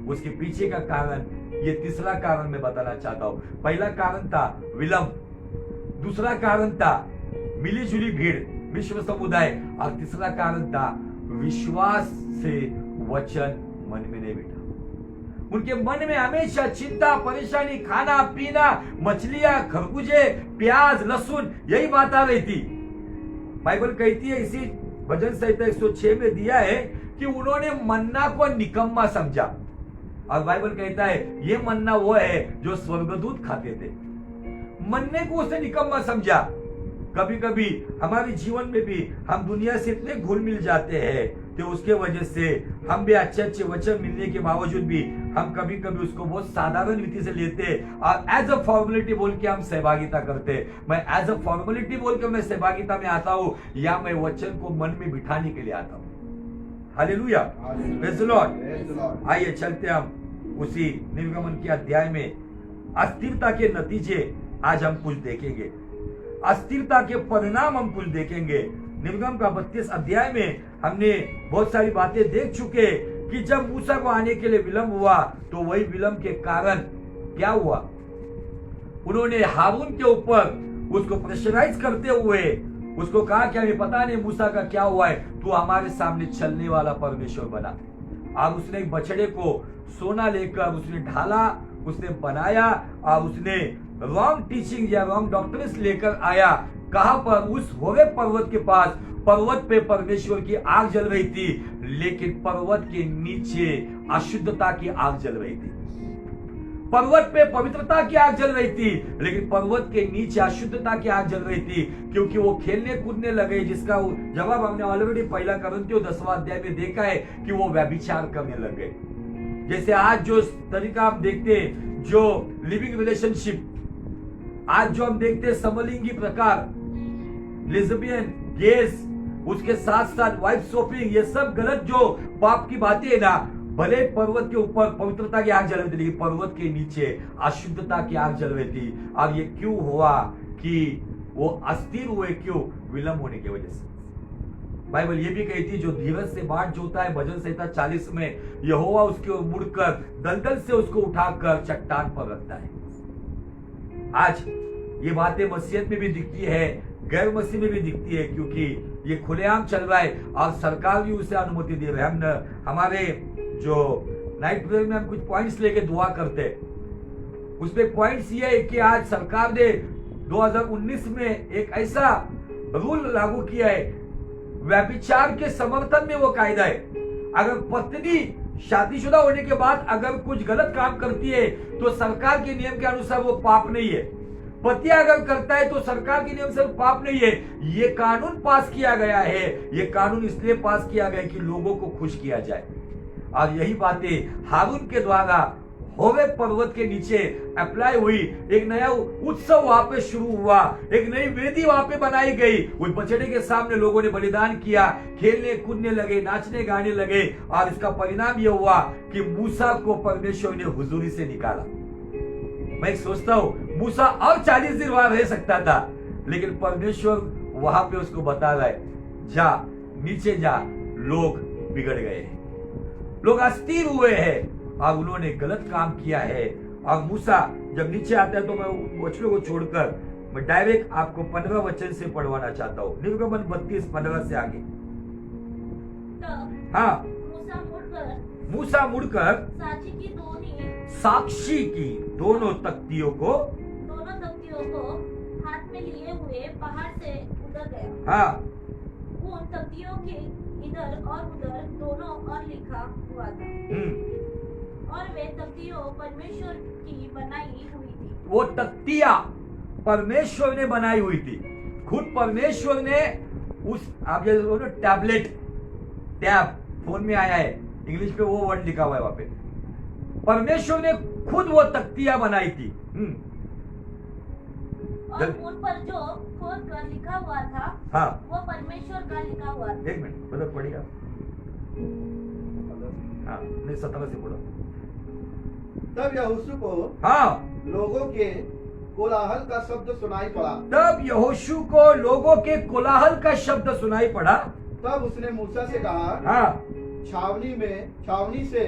S1: उसके पीछे का कारण, ये तीसरा कारण मैं बताना चाहता हूं। पहला कारण था विलंब, दूसरा कारण था मिलीजुली भीड़, विश्व समुदाय, और तीसरा कारण था विश्वास से वचन मन में नहीं बैठा। उनके मन में हमेशा चिंता, परेशानी, खाना पीना, मछलियां, खरबूजे, प्याज, लहसुन, यही बात आ रही थी। बाइबल कहती है, इसी भजन संहिता 106 में दिया है कि उन्होंने मन्ना को निकम्मा समझा, और बाइबल कहता है ये मन्ना वो है जो स्वर्गदूत खाते थे। मन्ने को उसने निकम्मा समझा। कभी कभी हमारे जीवन में भी हम दुनिया से इतने घुल मिल जाते हैं तो उसके वजह से हम भी अच्छे अच्छे वचन मिलने के बावजूद भी हम कभी कभी उसको बहुत साधारण रीति से लेते हैं और एज अ फॉर्मेलिटी बोल के हम सहभागिता करते हैं। मैं एज अ फॉर्मेलिटी बोल के मैं सहभागिता में आता हूँ या मैं वचन को मन में बिठाने के लिए आता हूँ। Hallelujah, praise the Lord. आइए चलते हम उसी निर्गमन के अध्याय में। अस्थिरता के नतीजे आज हम कुछ देखेंगे, अस्थिरता के परिणाम हम कुछ देखेंगे। निर्गम का 32 अध्याय में हमने बहुत सारी बातें देख चुके कि जब मूसा को आने के लिए विलंब हुआ तो वही विलंब के कारण क्या हुआ, उन्होंने हारून के ऊपर उसको प्रेशराइज करते हुए उसको कहा कि हमें पता नहीं मूसा का क्या हुआ है, तू हमारे सामने चलने वाला परमेश्वर बना। अब उसने एक बछड़े को सोना लेकर उसने ढाला, उसने बनाया और उसने रॉन्ग टीचिंग या रॉन्ग डॉक्ट्रिन्स लेकर आया। कहां पर, उस होरेब पर्वत के पास। पर्वत पे परमेश्वर की आग जल रही थी, लेकिन पर्वत के नीचे अशुद्धता की आग जल रही थी। पर्वत पे पवित्रता की आग जल रही थी, लेकिन पर्वत के नीचे अशुद्धता की आग जल रही थी, क्योंकि वो खेलने कूदने लगे, जिसका जवाब हमने ऑलरेडी पहला कोरिन्थियों 10वां अध्याय में देखा है कि वो व्यभिचार करने लगे। जैसे आज जो तरीका हम देखते हैं, जो लिविंग रिलेशनशिप आज जो हम देखते हैं, समलिंगी प्रकार, लेस्बियन, गेस, उसके साथ साथ वाइफ शॉपिंग, ये सब गलत जो पाप की बातें है ना, भले पर्वत के ऊपर पवित्रता की आग जल रही थी, लेकिन पर्वत के नीचे अशुद्धता की आग जल रही थी। और ये क्यों हुआ कि वो अस्थिर हुए, क्यों? विलंब होने की वजह से। बाइबल ये भी कहती है, जो धीरज से बाट जोता है, भजन संहिता 40 में, यहोवा उसकी ओर मुड़कर दलदल से उसको उठाकर चट्टान पर रखता है। आज ये बातें मसीहत में भी दिखती है, गैर मसीह में भी दिखती है, क्योंकि ये खुलेआम चल रहा है और सरकार भी उसे अनुमति दे रही है। हम हमारे जो नाइट प्रेयर में हम कुछ पॉइंट्स लेके दुआ करते हैं, उसमें पॉइंट्स ये है कि आज सरकार ने 2019 में एक ऐसा रूल लागू किया है, व्यभिचार के समर्थन में वो कायदा है। अगर पत्नी शादीशुदा होने के बाद अगर कुछ गलत काम करती है तो सरकार के नियम के अनुसार वो पाप नहीं है। पति अगर करता है तो सरकार के नियम से पाप नहीं है। ये कानून पास किया गया है, ये कानून इसलिए पास किया गया कि लोगों को खुश किया जाए। और यही बातें हारून के द्वारा होरेब पर्वत के नीचे अप्लाई हुई। एक नया उत्सव वहां पे शुरू हुआ, एक नई वेदी वहां पे बनाई गई। उस बछड़े के सामने लोगों ने बलिदान किया, खेलने कूदने लगे, नाचने गाने लगे, और इसका परिणाम यह हुआ कि मूसा को परमेश्वर ने हुजूरी से निकाला। मैं सोचता हूं मूसा और 40 दिन वहां रह सकता था, लेकिन परमेश्वर वहां पे उसको बता रहा है, जा नीचे जा, लोग बिगड़ गए हैं, लोग अस्थिर हुए हैं और उन्होंने गलत काम किया है। और मूसा जब नीचे आता है तो मैं वचनों को छोड़कर मैं डायरेक्ट आपको 15 वचन से पढ़वाना चाहता हूँ, निर्गमन 32:15 से आगे। हाँ, मूसा मुड़कर साक्षी की दोनों तख्तियों को
S2: हाथ में लिए हुए पहाड़ से उतर गया।
S1: हाँ,
S2: उन तख्तियों के इधर और उधर दोनों ओर लिखा हुआ था, और वे तख्तियां परमेश्वर की बनाई हुई थी।
S1: वो तख्तियां परमेश्वर ने बनाई हुई थी। खुद परमेश्वर ने उस आप जैसे बोलो टैबलेट, टैब फोन में आया है, इंग्लिश पे वो वर्ड लिखा हुआ है वहां पे। परमेश्वर ने खुद वो तख्तियां बनाई थी।
S2: और उन पर जो खोद कर लिखा हुआ था,
S1: हाँ,
S2: वो परमेश्वर का लिखा हुआ था।
S1: एक मिनट मतलब पढ़िएगा। हाँ, नहीं 17 से पढ़ो।
S3: तब यहोशू को
S1: हाँ,
S3: लोगों के कोलाहल का शब्द सुनाई पड़ा।
S1: तब यहोशू को लोगों के कोलाहल का शब्द सुनाई पड़ा।
S3: तब उसने मूसा से कहा,
S1: हाँ,
S3: छावनी से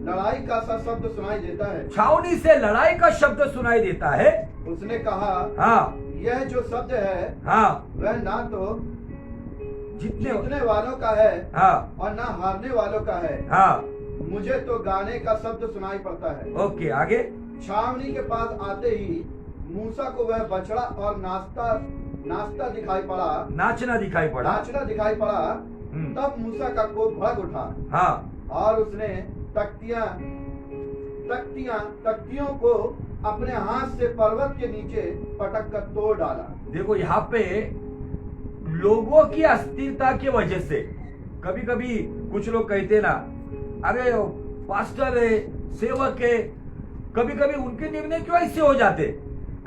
S3: लड़ाई का सा शब्द सुनाई देता है।
S1: छावनी से लड़ाई का शब्द सुनाई देता है।
S3: उसने कहा,
S1: हाँ,
S3: यह जो शब्द है
S1: हाँ,
S3: वह ना तो
S1: जितने
S3: जीतने वालों का है
S1: हाँ,
S3: और ना हारने वालों का है।
S1: हाँ,
S3: मुझे तो गाने का शब्द सुनाई पड़ता है।
S1: ओके, आगे।
S3: छावनी के पास आते ही मूसा को वह बछड़ा और नाश्ता दिखाई पड़ा,
S1: नाचना दिखाई पड़ा।
S3: नाचना दिखाई पड़ा। तब मूसा का कोप भड़क उठा,
S1: हाँ,
S3: और उसने तख्तियों को अपने हाथ से पर्वत के नीचे पटक कर तोड़ डाला।
S1: देखो यहाँ पे लोगों की अस्थिरता की वजह से कभी कभी कुछ लोग कहते ना, अरे पास्टर है, सेवक है, कभी कभी उनके निर्णय क्यों ऐसे हो जाते,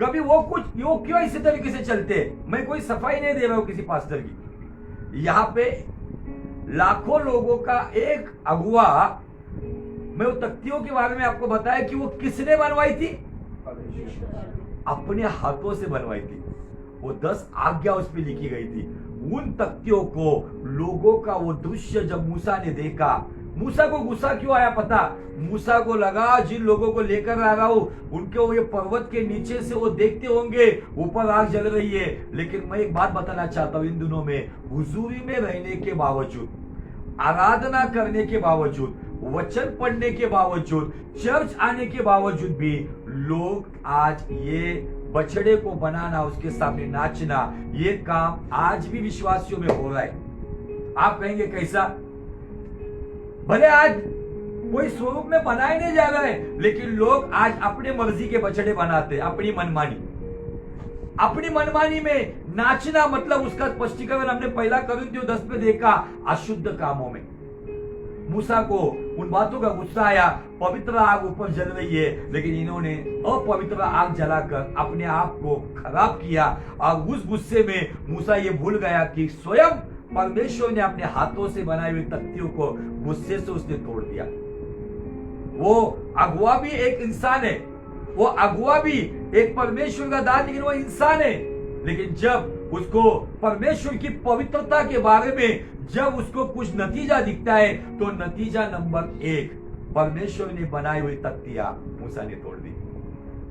S1: कभी वो क्यों इसी तरीके से चलते। मैं कोई सफाई नहीं दे रहा हूं किसी पास्टर की। यहाँ पे लाखों लोगों का एक अगुआ, मैं वो तख्तियों के बारे में आपको बताया कि वो किसने बनवाई थी, अपने हाथों से बनवाई थी। वो 10 आज्ञा उस पर लिखी गई थी। उन तख्तियों को लोगों का वो दृश्य जब मूसा ने देखा, मूसा को गुस्सा क्यों आया पता, मूसा को लगा जिन लोगों को लेकर आ रहा हूं उनके वो ये पर्वत के नीचे से वो देखते होंगे ऊपर आग जल रही है। लेकिन मैं एक बात बताना चाहता हूं, इन दिनों में हुजूरी में रहने के बावजूद, आराधना करने के बावजूद, वचन पढ़ने के बावजूद, चर्च आने के बावजूद भी लोग आज ये बछड़े को बनाना, उसके सामने नाचना, ये काम आज भी विश्वासियों में हो रहा है। आप कहेंगे कैसा, भले आज कोई स्वरूप में बनाए नहीं जा रहा है, लेकिन लोग आज अपने मर्जी के बछड़े बनाते हैं, अपनी मनमानी में नाचना। मतलब उसका स्पष्टीकरण हमने पहला कोरिन्थियों 10 में देखा, अशुद्ध कामों में। मूसा को उन बातों का गुस्सा आया, पवित्र आग ऊपर जल रही है, लेकिन इन्होंने अपवित्र आग जलाकर अपने आप को खराब किया। और उस गुस्से में मूसा ये भूल गया कि स्वयं परमेश्वर ने अपने हाथों से बनाई हुई तख्तियों को गुस्से से उसने तोड़ दिया। वो अगुआ भी एक इंसान है, वो अगुआ भी एक परमेश्वर का दास, लेकिन वो इंसान है। लेकिन जब उसको परमेश्वर की पवित्रता के बारे में जब उसको कुछ नतीजा दिखता है, तो नतीजा नंबर 1, परमेश्वर ने बनाई हुई तख्तियां मूसा ने तोड़ दी।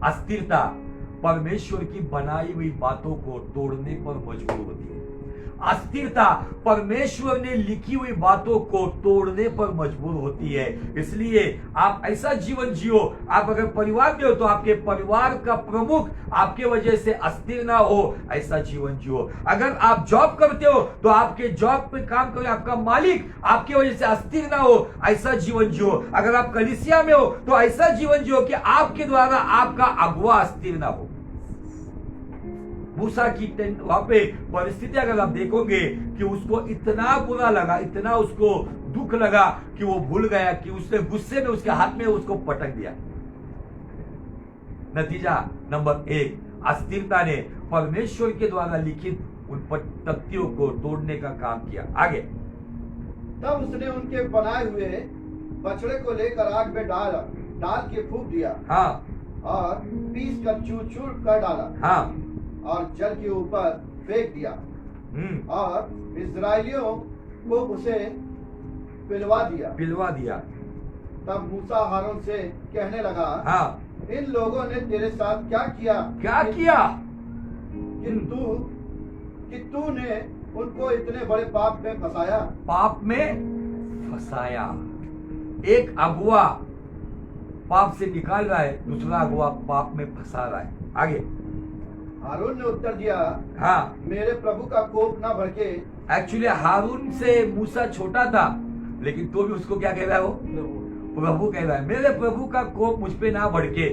S1: अस्थिरता परमेश्वर की बनाई हुई बातों को तोड़ने पर मजबूर होती है। अस्थिरता परमेश्वर ने लिखी हुई बातों को तोड़ने पर मजबूर होती है। इसलिए आप ऐसा जीवन जियो, आप अगर परिवार में हो तो आपके परिवार का प्रमुख आपके वजह से अस्थिर ना हो, ऐसा जीवन जियो। अगर आप जॉब करते हो तो आपके जॉब पे काम करें, आपका मालिक आपके वजह से अस्थिर ना हो, ऐसा जीवन जियो। अगर आप कलीसिया में हो तो ऐसा जीवन जियो कि आपके द्वारा आपका अगुआ अस्थिर ना हो। मूसा की वहां पे परिस्थिति अगर आप देखोगे कि उसको इतना बुरा लगा, इतना उसको दुख लगा कि वो भूल गया कि उसने गुस्से में उसके हाथ में उसको पटक दिया। नतीजा नंबर 1, अस्थिरता ने परमेश्वर के द्वारा लिखित उन तख्तियों को तोड़ने का काम किया। आगे,
S3: तब उसने उनके बनाए हुए बछड़े को लेकर आग में डाल के फूंक दिया,
S1: हाँ,
S3: और पीस कर चूर कर डाला,
S1: हाँ,
S3: और जल के ऊपर फेंक दिया, और इस्राएलियों को उसे पिलवा दिया। तब मूसा हारून से कहने लगा,
S1: हाँ,
S3: इन लोगों ने तेरे साथ क्या किया कि तूने उनको इतने बड़े पाप में फंसाया। एक अगुआ पाप से निकाल रहा है, दूसरा अगुआ पाप में फंसा रहा है। आगे, हारून ने उत्तर दिया,
S1: हाँ,
S3: मेरे प्रभु का कोप ना भड़के।
S1: एक्चुअली हारून से मूसा छोटा था, लेकिन तो भी उसको क्या कह रहा है, प्रभु कह रहा है मेरे प्रभु का कोप मुझ पे ना भड़के।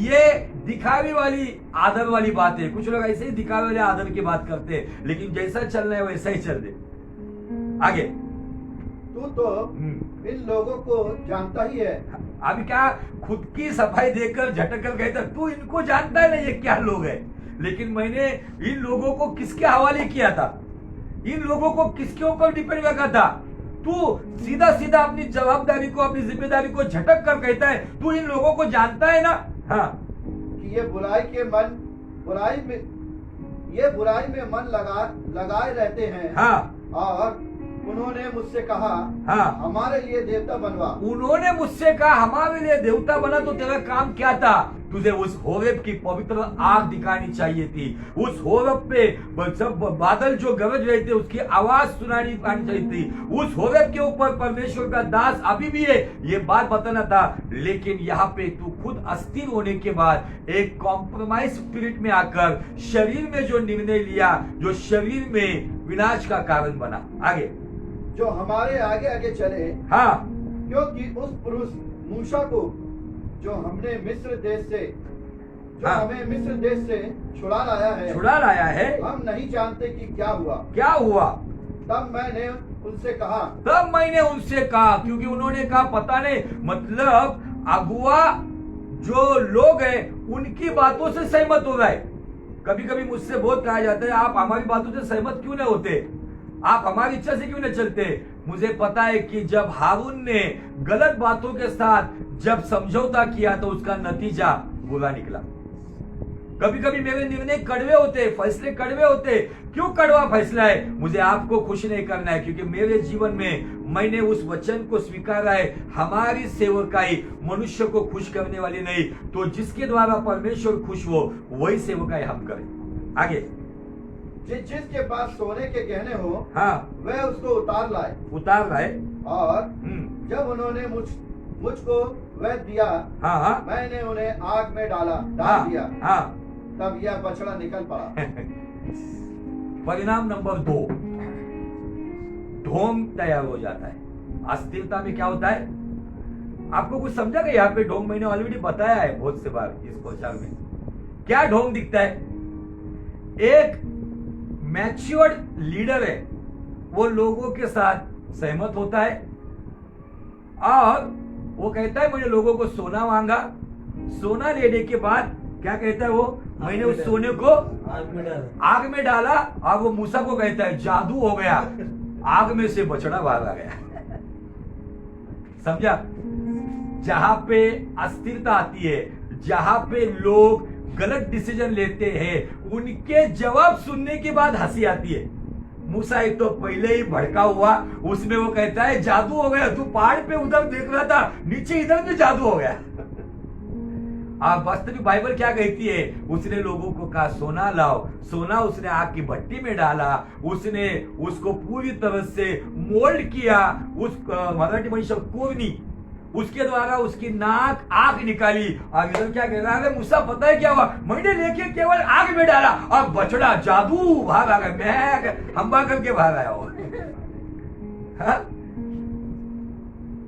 S1: ये दिखावे वाली आदर वाली बात है। कुछ लोग ऐसे ही दिखावे वाले आदर की बात करते हैं, लेकिन जैसा चलना है वैसा ही चल दे। आगे,
S3: तू तो इन लोगों को जानता ही है।
S1: अभी क्या खुद की सफाई देखकर झटक कर कहता तू इनको जानता है ना ये क्या लोग हैं, लेकिन मैंने इन लोगों को किसके हवाले किया था, इन लोगों को किसके ऊपर डिपेंड रखा था। तू सीधा सीधा अपनी जवाबदारी को, अपनी जिम्मेदारी को झटक कर कहता है तू इन लोगों को जानता है ना। हाँ,
S3: कि ये बुराई में मन लगाए रहते हैं।
S1: हाँ,
S3: और उन्होंने मुझसे कहा,
S1: हाँ,
S3: हमारे लिए देवता बनवा।
S1: उन्होंने मुझसे कहा हमारे लिए देवता बना। तो तेरा काम क्या था? तुझे उस होरेब की पवित्र आग दिखानी चाहिए थी। उस होरेब पे जब बादल जो गरज रहे थे उसकी आवाज सुनानी आनी चाहिए थी। उस होरेब के ऊपर परमेश्वर का दास अभी भी है, ये बात बताना था। लेकिन यहाँ पे तू खुद अस्थिर होने के बाद एक कॉम्प्रोमाइज स्पिरिट में आकर शरीर में जो निर्णय लिया, जो शरीर में विनाश का कारण बना। आगे,
S3: जो हमारे आगे आगे चले।
S1: हाँ,
S3: क्योंकि उस पुरुष मूसा को जो हमने मिस्र देश से, जो
S1: हाँ,
S3: हमें मिस्र देश से छुड़ा लाया है, हम नहीं जानते कि क्या हुआ। तब मैंने उनसे कहा, क्योंकि उन्होंने कहा पता नहीं, मतलब अगुआ जो लोग हैं उनकी बातों से सहमत हो गए। कभी कभी मुझसे बहुत कहा जाता है आप हमारी बातों से सहमत क्यों नहीं होते, आप हमारी इच्छा से क्यों नहीं चलते। मुझे पता है कि जब हारून ने गलत बातों के साथ जब समझौता किया तो उसका नतीजा बुरा निकला। कभी कभी मेरे निर्णय कड़वे होते, फैसले कड़वे होते। क्यों कड़वा फैसला है? मुझे आपको खुश नहीं करना है, क्योंकि मेरे जीवन में मैंने उस वचन को स्वीकारा है, हमारी सेवकाई मनुष्य को खुश करने वाली नहीं, तो जिसके द्वारा परमेश्वर खुश हो वही सेवकाई हम करें। आगे, जिसके पास सोने के गहने हो,
S1: हाँ,
S3: वह उसको उतार लाए। और जब उन्होंने मुझको वह दिया,
S1: हाँ,
S3: मैंने उन्हें आग में डाल दिया।
S1: हाँ,
S3: तब यह बछड़ा निकल पड़ा।
S1: परिणाम नंबर 2, ढोंग तैयार हो जाता है। अस्थिरता में क्या होता है आपको कुछ समझा गया? यहाँ पे ढोंग मैंने ऑलरेडी बताया है बहुत से बार इस प्रचार में। क्या ढोंग दिखता है? एक मैच्योर्ड लीडर है, वो लोगों के साथ सहमत होता है और वो कहता है मैंने लोगों को सोना मांगा, सोना लेने के बाद क्या कहता है वो, मैंने उस सोने को आग में डाला और वो मूसा को कहता है जादू हो गया, आग में से बछड़ा बाहर आ गया। समझा? जहां पे अस्थिरता आती है, जहां पे लोग गलत डिसीजन लेते हैं, उनके जवाब सुनने के बाद हंसी आती है। मूसा एक तो पहले ही भड़का हुआ, उसमें वो कहता है जादू हो गया, तू पहाड़ पे उधर देख रहा था, नीचे इधर भी जादू हो गया। आप वास्तविक बाइबल क्या कहती है? उसने लोगों को कहा सोना लाओ, सोना उसने आग की भट्टी में डाला, उसने उसको पूरी तरह से मोल्ड किया, उस मराठी में शब्द कोरनी, उसके द्वारा उसकी नाक आग निकाली। और इधर क्या कह रहा है मूसा, पता है क्या हुआ? मैंने लेके केवल आग में डाला और बछड़ा जादू भाग आ गया, मैं हम्बा करके भाग आया हूं।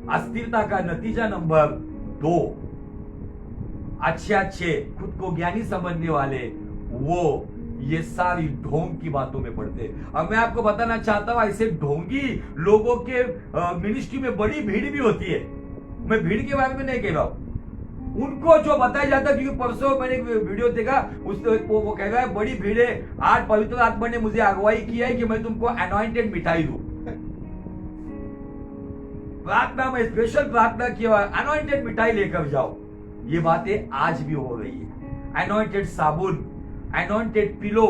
S1: अस्थिरता का नतीजा नंबर 2, अच्छे खुद को ज्ञानी समझने वाले वो ये सारी ढोंग की बातों में पड़ते। अब मैं आपको बताना चाहता हूं ऐसे ढोंगी लोगों के मिनिस्ट्री में बड़ी भीड़ भी होती है। मैं भीड़ के बारे में नहीं कह रहा हूं, उनको जो बताया जाता है, क्योंकि परसों मैंने एक वीडियो देखा, वो कह रहा है बड़ी भीड़ है, आज पवित्र आत्मा ने मुझे अगुवाई किया है कि मैं तुमको अनॉइंटेड मिठाई दूं। प्रार्थना में स्पेशल प्रार्थना किया, अनॉइंटेड मिठाई लेकर जाओ। ये बातें आज भी हो रही है। अनॉइंटेड साबुन, अनॉइंटेड पिलो,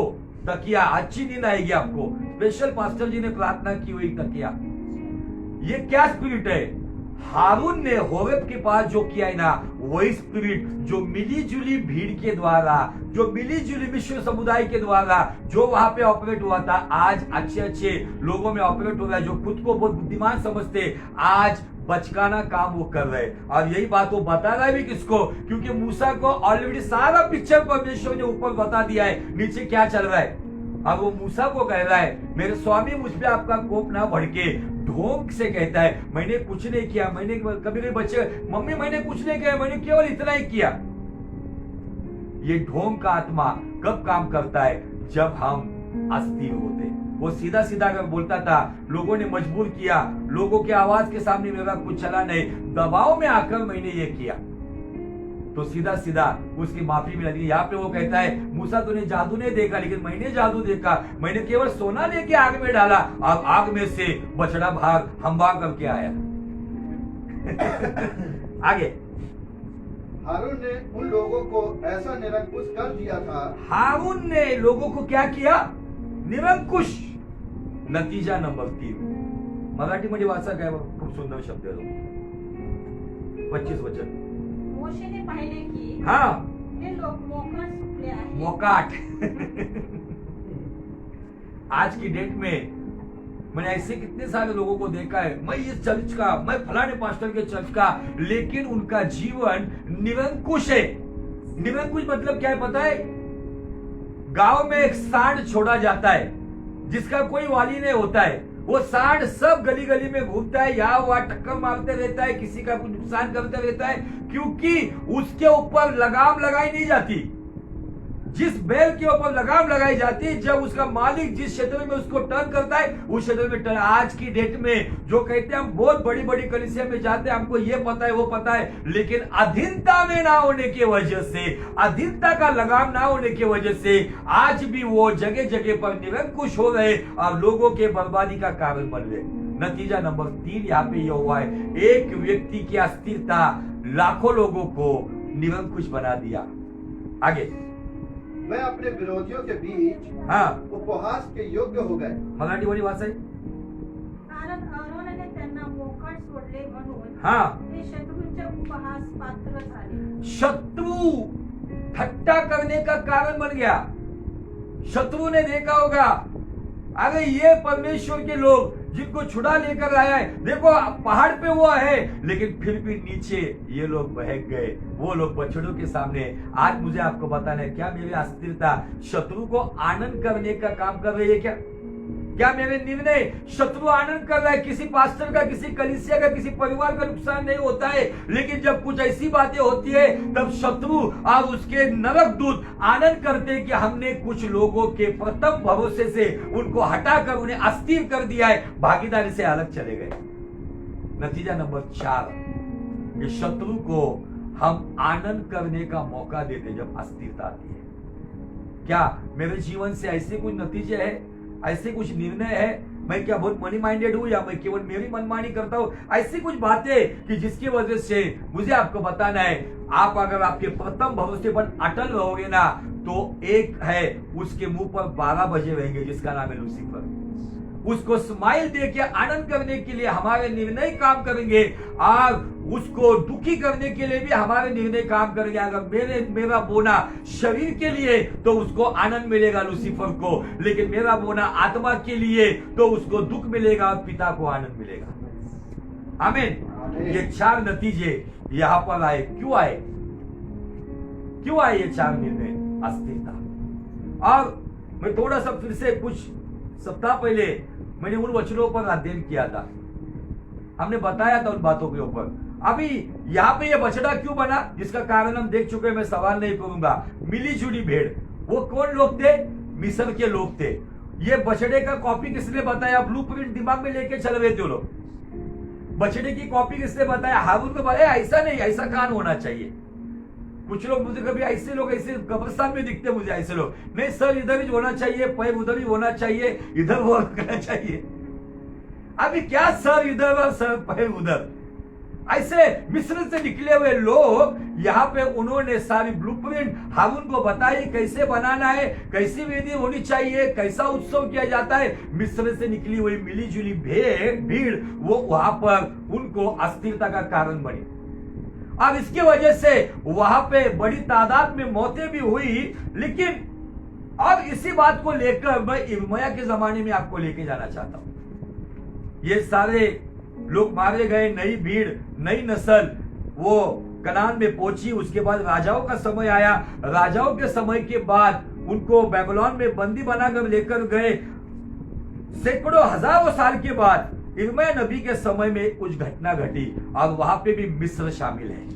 S1: तकिया, अच्छी नींद आएगी आपको। स्पेशल पास्टर जी ने प्रार्थना की हुई तकिया। ये क्या स्पिरिट है? हारून ने होरेब के पास जो किया है ना, वही स्पिरिट जो मिली जुली भीड़ के द्वारा, जो मिली जुली विश्व समुदाय के द्वारा जो वहां पे ऑपरेट हुआ था, आज अच्छे लोगों में ऑपरेट हो रहा है, जो खुद को बहुत बुद्धिमान समझते, आज बचकाना काम वो कर रहे। और यही बात वो बता रहा है भी किसको? क्योंकि मूसा को ऑलरेडी सारा पिक्चर परमेश्वर ने ऊपर बता दिया है नीचे क्या चल रहा है। अब वो मूसा को कह रहा है मेरे स्वामी मुझ पे आपका कोप ना भड़के, ढोंग से कहता है मैंने कुछ नहीं किया, मैंने कभी कभी बच्चे मम्मी मैंने कुछ नहीं किया, मैंने केवल इतना ही किया। ये ढोंग का आत्मा कब काम करता है? जब हम अस्थिर होते। वो सीधा सीधा अगर बोलता था, लोगों ने मजबूर किया, लोगों के आवाज के सामने मेरा कुछ चला नहीं, दबाव में आकर मैंने ये किया, तो सीधा सीधा उसकी माफी मिल रही। यहाँ पे वो कहता है मूसा तूने जादू नहीं देखा, लेकिन मैंने जादू देखा, मैंने केवल सोना लेके आग में डाला और आग में से बछड़ा बाहर हम्बा करके आया। आगे
S3: हारून ने उन लोगों को ऐसा निरंकुश कर दिया था।
S1: हारून ने लोगों को क्या किया? निरंकुश। नतीजा नंबर 3 मराठीमध्ये वाचा काय बघ, खूप सुंदर शब्द आहे 25 वचन।
S2: मोशेने पाहिले की
S1: हाँ
S2: हे लोक मोकाट सुटले आहेत।
S1: मोकाट। आज की डेट में मैंने ऐसे कितने सारे लोगों को देखा है, मैं इस चर्च का, मैं फलाने पास्टर के चर्च का, लेकिन उनका जीवन निरंकुश है। निरंकुश मतलब क्या है पता है? गांव में एक सांड छोड़ा जाता है जिसका कोई वाली नहीं होता है। वो सांड सब गली गली में घूमता है, यहाँ वहां टक्कर मारते रहता है, किसी का कुछ नुकसान करता रहता है, क्योंकि उसके ऊपर लगाम लगाई नहीं जाती। जिस बैल के ऊपर लगाम लगाई जाती है, जब उसका मालिक जिस क्षेत्र में उसको टर्न करता है, उस क्षेत्र में टर्न। आज की डेट में जो कहते हैं हम बहुत बड़ी बड़ी कलीसिया में जाते हैं, हमको ये पता है वो पता है, लेकिन अधीनता में ना होने की वजह से, अधीनता का लगाम ना होने की वजह से आज भी वो जगह जगह पर निरंकुश हो गए और लोगों के बर्बादी का कारण बन गए। नतीजा नंबर 3 यहाँ पे ये हुआ है, एक व्यक्ति की अस्थिरता लाखों लोगों को निरंकुश बना दिया। आगे
S3: वे अपने विरोधियों के बीच
S1: हाँ
S3: उपहास के योग्य हो गए।
S1: मराठी वाली भाषा आहे।
S2: कारण अहरोनने त्यांना मोकाट सोडले म्हणून
S1: हाँ
S2: ते शत्रूंच्या उपहास पात्र झाले।
S1: शत्रु ठट्टा करने का कारण बन गया। शत्रु ने देखा होगा, अरे ये परमेश्वर के लोग जिनको छुड़ा लेकर आया है, देखो पहाड़ पे वो है, लेकिन फिर भी नीचे ये लोग बहक गए, वो लोग बछड़ों के सामने। आज मुझे आपको बताना है, क्या मेरी अस्थिरता शत्रु को आनंद करने का काम कर रही है? क्या मेरे निर्णय शत्रु आनंद कर रहा है? किसी पास्टर का, किसी कलीसिया का, किसी परिवार का नुकसान नहीं होता है, लेकिन जब कुछ ऐसी बातें होती है तब शत्रु और उसके नरक दूत आनंद करते हैं कि हमने कुछ लोगों के प्रथम भरोसे से उनको हटाकर उन्हें अस्थिर कर दिया है, भागीदारी से अलग चले गए। नतीजा नंबर 4, ये शत्रु को हम आनंद करने का मौका देते जब अस्थिरता आती है। क्या मेरे जीवन से ऐसे कुछ नतीजे है, ऐसे कुछ निर्णय है? मैं क्या बहुत मनी माइंडेड हूं या मैं केवल मेरी मनमानी करता हूं? ऐसी कुछ बातें कि जिसकी वजह से मुझे आपको बताना है, आप अगर आपके प्रथम भरोसे पर अटल रहोगे ना, तो एक है उसके मुंह पर 12 बजे रहेंगे, जिसका नाम है लूसीफर। उसको स्माइल देके आनंद करने के लिए हमारे निर्णय काम करेंगे और उसको दुखी करने के लिए भी हमारे निर्णय काम करेंगे। अगर मेरा बोना शरीर के लिए तो उसको आनंद मिलेगा लूसीफर को, लेकिन मेरा बोना आत्मा के लिए तो उसको दुख मिलेगा और पिता को आनंद मिलेगा। आमीन। ये 4 नतीजे यहां पर आए। क्यों आए? क्यों आए ये 4 निर्णय? अस्थिरता। और मैं थोड़ा सा फिर से कुछ सप्ताह पहले मैंने उन वचनों पर अध्ययन किया था, हमने बताया था उन बातों के ऊपर। अभी यहाँ पे ये बछड़ा क्यों बना, जिसका कारण हम देख चुके हैं, मैं सवाल नहीं करूंगा। मिली जुली भेड़, वो कौन लोग थे? मिस्र के लोग थे। ये बछड़े का कॉपी किसने बताया? ब्लूप्रिंट दिमाग में लेके चल रहे थे लोग। बछड़े की कॉपी किसने बताया? हारून को बताया ऐसा नहीं, ऐसा कान होना चाहिए। कुछ लोग मुझे कभी ऐसे लोग ऐसे कब्रिस्तान में दिखते, मुझे ऐसे लोग, नहीं सर इधर ही होना चाहिए, पैर उधर ही होना चाहिए, इधर वो करना चाहिए। अभी क्या सर इधर और सर पैर उधर? ऐसे मिस्र से निकले हुए लोग यहाँ पे उन्होंने सारी ब्लूप्रिंट हारून को बताई, कैसे बनाना है, कैसी विधि होनी चाहिए, कैसा उत्सव किया जाता है। मिस्र से निकली हुई मिली जुली भीड़ वो वहां पर उनको अस्थिरता का कारण बनी और इसकी वजह से वहां पे बड़ी तादाद में मौतें भी हुई। लेकिन अब इसी बात को लेकर मैं इर्मिया के जमाने में आपको लेके जाना चाहता हूं। ये सारे लोग मारे गए, नई भीड़, नई नस्ल वो कनान में पहुंची। उसके बाद राजाओं का समय आया। राजाओं के समय के बाद उनको बेबीलोन में बंदी बनाकर लेकर गए। सैकड़ों हजारों साल के बाद यिर्मयाह नबी के समय में कुछ घटना घटी और वहां पे भी मिस्र शामिल है।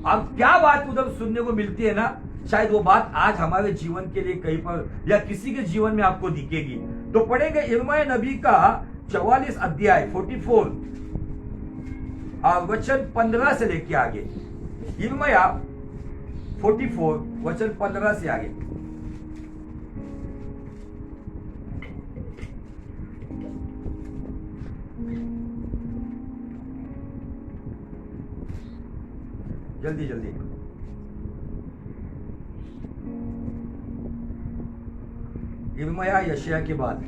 S1: अब क्या बात उधर सुनने को मिलती है ना, शायद वो बात आज हमारे जीवन के लिए कहीं पर या किसी के जीवन में आपको दिखेगी। तो पढ़ेंगे यिर्मयाह नबी का 44 अध्याय 44 और वचन 15 से लेके आगे। यिर्मयाह 44 वचन 15 से आगे। जल्दी जल्दी। यिर्मयाह यशायाह के बाद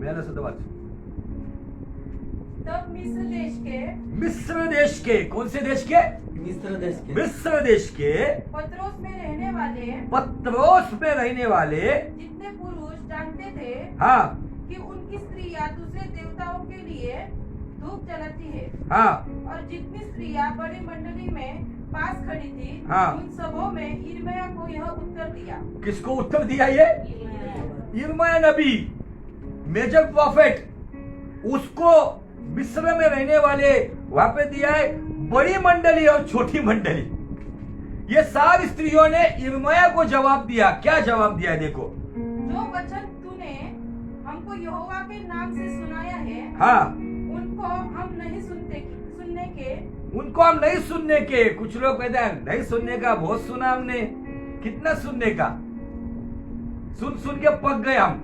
S1: मेरा सदवाच।
S2: तब
S1: मिस्र देश के कौन से देश के? मिस्र देश के
S2: पत्रोस में रहने वाले जितने पुरुष जानते थे
S1: हाँ
S2: कि उनकी स्त्रियां दूसरे देवताओं के लिए धूप जलाती है
S1: हाँ
S2: और जितनी स्त्रियां बड़ी मंडली में पास खड़ी थी
S1: हाँ।
S2: उन सबों में यिर्मयाह को यह उत्तर दिया।
S1: किसको उत्तर दिया? ये यिर्मयाह नबी, मेजर प्रॉफिट, उसको मिस्र में रहने वाले वहां पे दिया है। बड़ी मंडली और छोटी मंडली, ये सारी स्त्रियों ने यिर्मयाह को जवाब दिया। क्या जवाब दिया? देखो,
S2: जो वचन तूने हमको यहोवा के नाम से सुनाया है
S1: हाँ
S2: उनको हम नहीं
S1: सुनने के। कुछ लोग कहते हैं नहीं सुनने का, बहुत सुना हमने। कितना सुनने का? सुन के पक गए हम।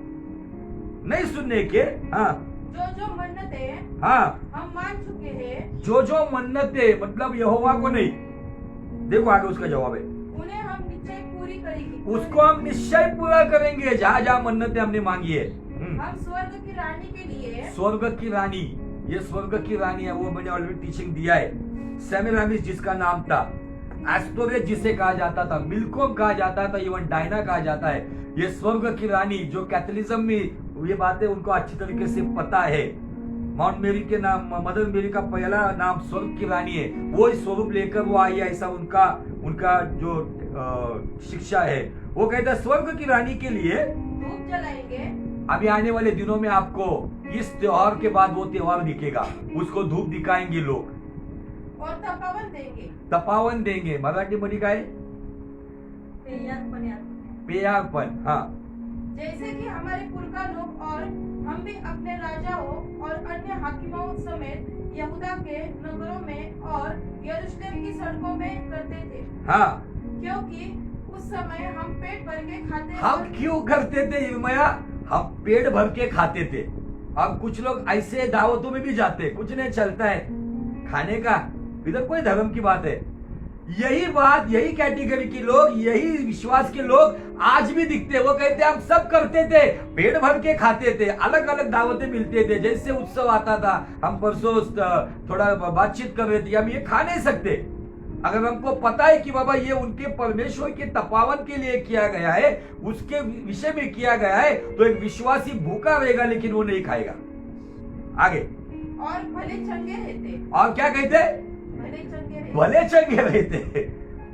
S1: नहीं सुनने के। हाँ
S2: जो मन्नतें
S1: हाँ
S2: हम मान चुके हैं,
S1: जो मन्नतें मतलब यहोवा को नहीं। देखो आगे उसका जवाब है,
S2: उन्हें हम निश्चय पूरी करेंगे।
S1: उसको हम निश्चय पूरा करेंगे जहाँ जहाँ मन्नतें हमने मांगी है।
S2: हम स्वर्ग की रानी के लिए,
S1: स्वर्ग की रानी, ये स्वर्ग की रानी है। वो मैंने ऑलरेडी टीचिंग दिया है। सेमिरामिस जिसका नाम था, एस्टोरेज जिसे कहा जाता था, मिल्कोम कहा जाता था, इवन डायना कहा जाता है। ये स्वर्ग की रानी, जो कैथोलिज्म में ये बातें उनको अच्छी तरीके से पता है। माउंट मेरी के नाम, मदर मेरी का पहला नाम स्वर्ग की रानी है। वो स्वरूप लेकर वो आई, ऐसा उनका जो शिक्षा है। वो कहता है स्वर्ग की रानी के लिए
S2: धूप जलाएंगे।
S1: अभी आने वाले दिनों में आपको इस त्योहार के बाद वो त्योहार दिखेगा, उसको धूप दिखाएंगे लोग
S2: और
S1: तपावन देंगे। मराठी मध्ये काय? पेयापन। हाँ,
S2: जैसे कि हमारे पुरखा लोग और हम भी अपने राजाओं और अन्य हाकिमों समेत यहूदा के नगरों में और यरूशलेम की सड़कों में करते थे।
S1: हाँ,
S2: क्योंकि उस समय हम पेट भर के खाते।
S1: हम क्यों करते थे यिर्मयाह? हम पेट भर के खाते थे। अब कुछ लोग ऐसे दावतों में भी जाते, कुछ नहीं चलता है खाने का, इधर कोई धर्म की बात है। यही बात, यही कैटेगरी के लोग, यही विश्वास के लोग आज भी दिखते। वो कहते हम सब करते थे, पेट भर के खाते थे, अलग अलग दावतें मिलते थे। जैसे उत्सव आता था, हम परसों थोड़ा बातचीत कर रहे थे, हम ये खा नहीं सकते। अगर हमको पता है कि बाबा ये उनके परमेश्वर के तपावन के लिए किया गया है, उसके विषय में किया गया है, तो एक विश्वासी भूखा रहेगा लेकिन वो नहीं खाएगा। आगे,
S2: और भले चंगे रहते।
S1: और क्या कहते? भले चंगे रहते।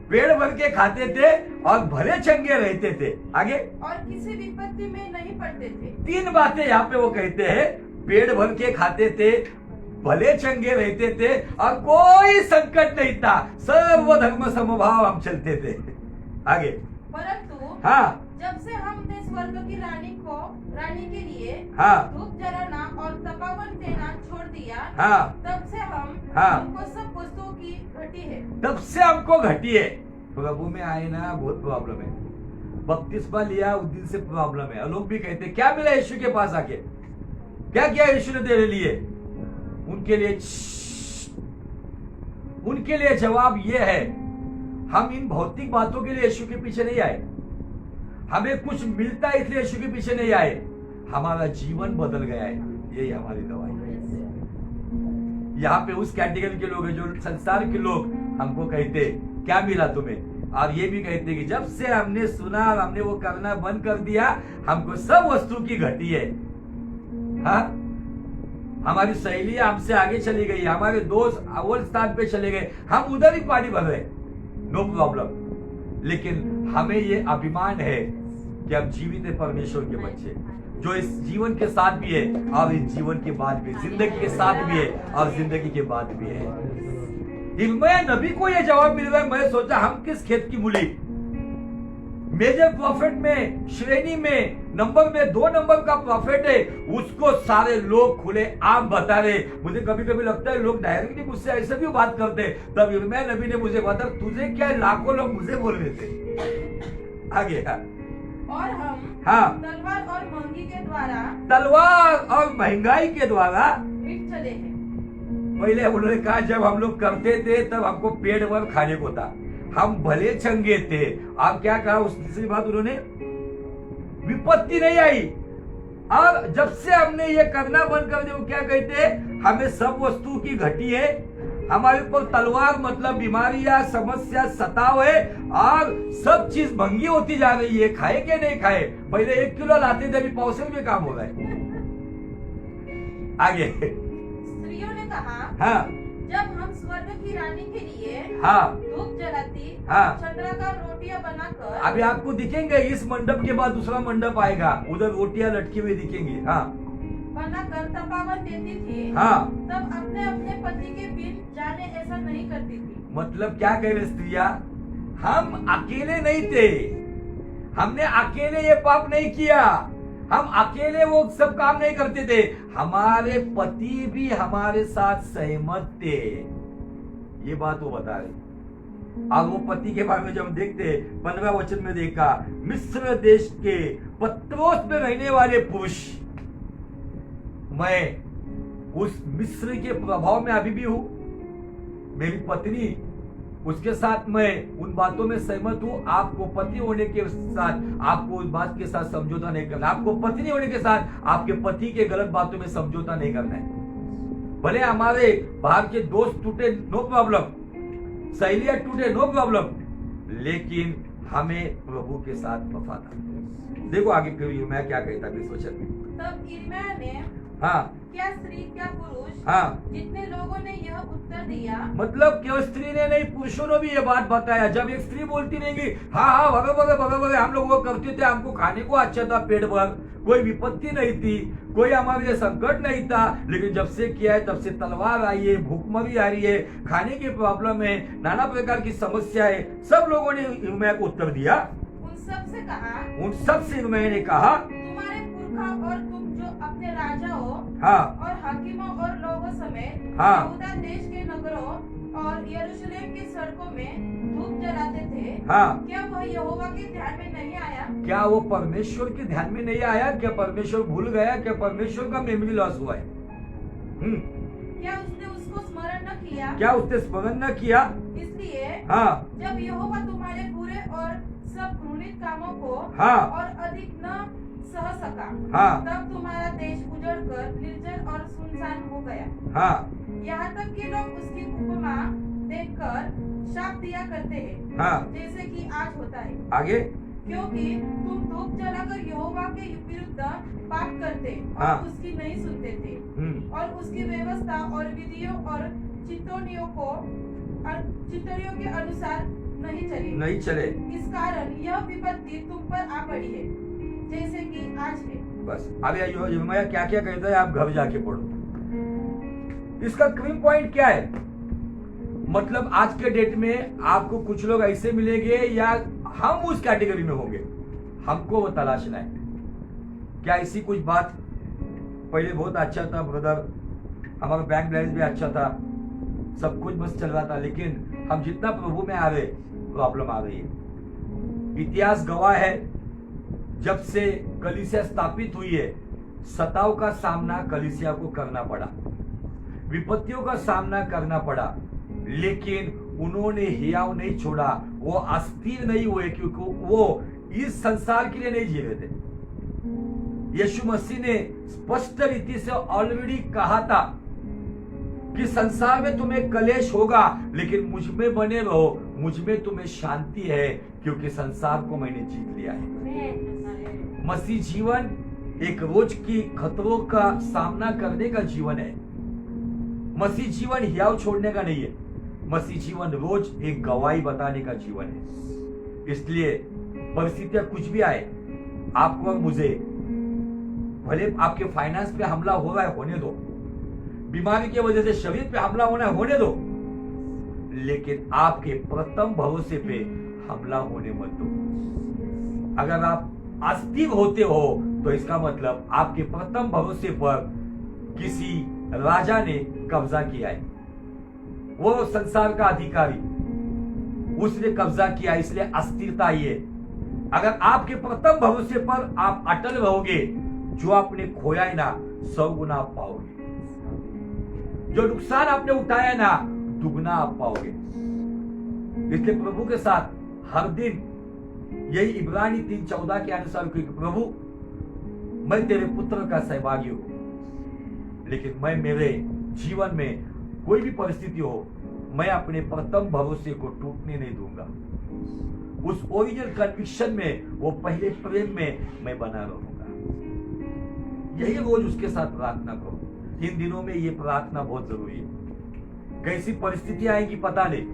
S1: पेट भर के खाते थे और भले चंगे रहते थे। आगे,
S2: और किसी विपत्ति में नहीं पड़ते थे।
S1: 3 बातें यहाँ पे वो कहते हैं। पेट भर के खाते थे, भले चंगे रहते थे और कोई संकट नहीं था। सर्व धर्म समभाव हम चलते थे। आगे,
S2: परंतु
S1: हाँ,
S2: जब से हमने स्वर्ग की रानी के लिए
S1: हाँ,
S2: धूप जलाना और तपावन देना छोड़ दिया,
S1: हाँ,
S2: तब से
S1: हाँ,
S2: हमको सब वस्तुओं की घटी है।
S1: तब से हमको घटी है। प्रभु में आए ना, बहुत प्रॉब्लम है। बपतिस्मा लिया उस दिन से प्रॉब्लम है। लोग भी कहते क्या मिला यीशु के पास आके? क्या किया यीशु ने तेरे लिए? उनके लिए जवाब ये है, हम इन भौतिक बातों के लिए यीशु के पीछे नहीं आए। हमें कुछ मिलता है इसलिए यीशु के पीछे नहीं आए। हमारा जीवन बदल गया है, यही हमारी दवाई है। यहाँ पे उस कैटेगरी के लोग हैं जो संसार के लोग हमको कहते क्या मिला तुम्हें, और ये भी कहते कि जब से हमने सुना और हमने वो करना बंद कर दिया, हमको सब वस्तु की घटी है। हाँ, हमारी सहेलियां हमसे आगे चली गई, हमारे दोस्त अव्वल स्थान पे चले गए, हम उधर ही पानी भर रहे, नो प्रॉब्लम। लेकिन हमें ये अभिमान है कि हम जीवित है परमेश्वर के बच्चे। जो इस जीवन के साथ भी है और इस जीवन के बाद भी, जिंदगी के साथ भी है और जिंदगी के बाद भी है। यिर्मयाह नबी को यह जवाब मिल रहा है। मैं सोचा हम किस खेत की मूली, मेजर प्रॉफिट में, श्रेणी में, नंबर में 2 नंबर का प्रॉफिट है, उसको सारे लोग खुले आम बता रहे। मुझे कभी कभी लगता है लोग डायरेक्टली मुझसे ऐसे भी बात करते। तब यिर्मयाह नबी ने मुझे बताया, तुझे क्या, लाखों लोग मुझे बोल रहे थे। आगे
S2: और हम तलवार और महंगी के द्वारा, तलवार
S1: और महंगाई के द्वारा
S2: मिट चले हैं।
S1: पहले उन्होंने कहा जब हम लोग करते थे तब हमको पेट भर खाने को था, हम भले चंगे थे। अब क्या कहा उस तीसरी बात उन्होंने, विपत्ति नहीं आई। और जब से हमने ये करना बंद कर दिया, वो क्या कहते, हमें सब वस्तु की घटी है, हमारे ऊपर तलवार मतलब बीमारियां, समस्या, सताव है और सब चीज महंगी होती जा रही है। खाए क्या नहीं खाए, पहले 1 किलो लाते थे, अभी पौसे में काम हो रहा है। आगे
S2: स्त्रियों ने कहा,
S1: हाँ,
S2: जब हम स्वर्ग की रानी के लिए धूप जलाती, चंद्राकार रोटियां बनाकर,
S1: अभी आपको दिखेंगे इस मंडप के बाद दूसरा मंडप आएगा, उधर रोटियां लटकी हुई दिखेंगी,
S2: बनाकर तपावन देती थी, तब अपने अपने पति के बिन जाने ऐसा नहीं करती थी।
S1: मतलब क्या कह रहे स्त्रियां, हम अकेले नहीं थे, हमने अकेले ये पाप नहीं किया, हम अकेले वो सब काम नहीं करते थे, हमारे पति भी हमारे साथ सहमत थे। ये बात वो बता रहे। अब वो पति के बारे में जब हम देखते 15 वचन में देखा, मिस्र देश के पत्रोस में रहने वाले पुरुष, मैं उस मिस्र के प्रभाव में अभी भी हूं, मेरी पत्नी, उसके साथ मैं उन बातों में सहमत हूं। आपको पति होने के साथ आपको उस बात के साथ समझौता नहीं करना, आपको पत्नी होने के साथ आपके पति के गलत बातों में समझौता नहीं करना है। भले हमारे बाहर के दोस्त टूटे, नो प्रॉब्लम, सहेलियां टूटे, नो प्रॉब्लम, लेकिन हमें प्रभु के साथ वफादार। देखो आगे फिर यिर्मयाह क्या कहता है 20 वचन में।
S2: तब यिर्मयाह ने, क्या स्त्री क्या पुरुष, जितने लोगों ने यह उत्तर दिया, मतलब
S1: केवल स्त्री ने नहीं, पुरुषों ने भी ये बात बताया। जब एक स्त्री बोलती रहेगी, हाँ बराबर हम लोग वो करते थे, हमको खाने को अच्छा था, पेट भर, कोई विपत्ति नहीं थी, कोई हमारे लिए संकट नहीं था, लेकिन जब से किया है तब से तलवार आई है, भूखमरी आ रही है, खाने की प्रॉब्लम है, नाना प्रकार की समस्या है। सब लोगों ने यिर्मयाह को उत्तर दिया।
S2: उन सब से कहा,
S1: उन सब से यिर्मयाह ने कहा,
S2: तुम्हारे पुरखा और तुम जो अपने राजाओं और हाकिमों और लोगों समेत यहूदा देश के नगरों और यरूशलेम की सड़कों में धूप जलाते थे, क्या वह यहोवा के ध्यान में नहीं आया?
S1: क्या वो परमेश्वर के ध्यान में नहीं आया? क्या परमेश्वर भूल गया? क्या परमेश्वर का मेमोरी लॉस हुआ है?
S2: क्या उसने उसको स्मरण न किया?
S1: क्या उसने स्मरण न किया?
S2: इसलिए जब यहोवा तुम्हारे बुरे और सब घृणित कामों को और अधिक न सह सका, तब तुम्हारा देश उजड़कर निर्जल और सुनसान हो गया। यहाँ तक कि लोग उसकी उपमा देखकर शाप दिया करते हैं, जैसे कि आज होता है।
S1: आगे,
S2: क्योंकि तुम धूप जलाकर यहोवा के विरुद्ध पाप करते और उसकी नहीं सुनते थे, और उसकी व्यवस्था और विधियों और चितौनियों के अनुसार नहीं चले। इस कारण यह विपत्ति तुम पर आ पड़ी है, जैसे कि आज है।
S1: बस अब यिर्मयाह क्या क्या कहता है आप घर जाके पढ़ो। इसका क्रीम पॉइंट क्या है? मतलब आज के डेट में आपको कुछ लोग ऐसे मिलेंगे या हम उस कैटेगरी में होंगे, हमको वो तलाशना है। क्या ऐसी कुछ बात, पहले बहुत अच्छा था ब्रदर, हमारा बैंक बैलेंस भी अच्छा था, सब कुछ बस चल रहा था, लेकिन हम जितना प्रभु में आ रहे प्रॉब्लम आ रही है। इतिहास गवाह है, जब से कलीसिया स्थापित हुई है, सताव का सामना कलीसिया को करना पड़ा, विपत्तियों का सामना करना पड़ा, लेकिन उन्होंने हियाव नहीं छोड़ा, वो अस्थिर नहीं हुए, क्योंकि वो इस संसार के लिए नहीं जी रहे थे। यीशु मसीह ने स्पष्ट रीति से ऑलरेडी कहा था कि संसार में तुम्हें कलेश होगा, लेकिन मुझ में बने रहो, मुझ में तुम्हें शांति है, क्योंकि संसार को मैंने जीत लिया है। मसीह जीवन एक रोज की खतरों का सामना करने का जीवन है। मसीह जीवन हियाव छोड़ने का नहीं है, मसीह जीवन रोज एक गवाही बताने का जीवन है। इसलिए परिस्थितियां कुछ भी आए, आपको और मुझे भले आपके फाइनेंस पे हमला हो रहा है, होने दो। बीमारी की वजह से शरीर पे हमला होना है, होने दो, लेकिन आपके प्रथम भरोसे पे हमला होने मत दो। अगर आप अस्थिर होते हो तो इसका मतलब आपके प्रथम भरोसे पर किसी राजा ने कब्जा किया है। वो संसार का अधिकारी, उसने कब्जा किया, इसलिए अस्थिरता आई है। अगर आपके प्रथम भरोसे पर आप अटल रहोगे, जो आपने खोया है ना 100 गुना आप पाओगे। जो नुकसान आपने उठाया है ना दुगना आप पाओगे। इसलिए प्रभु के साथ हर दिन यही इब्रानी 3:14 के अनुसार, क्योंकि प्रभु मैं तेरे पुत्र का सहभागी हूं, लेकिन मैं मेरे जीवन में कोई भी परिस्थिति हो, मैं अपने प्रथम भरोसे को टूटने नहीं दूंगा। उस ओरिजिनल कन्विक्शन में, वो पहले प्रेम में मैं बना रहूंगा। यही रोज उसके साथ प्रार्थना करो। इन दिनों में ये प्रार्थना बहुत जरूरी है। कैसी परिस्थिति आएगी पता नहीं,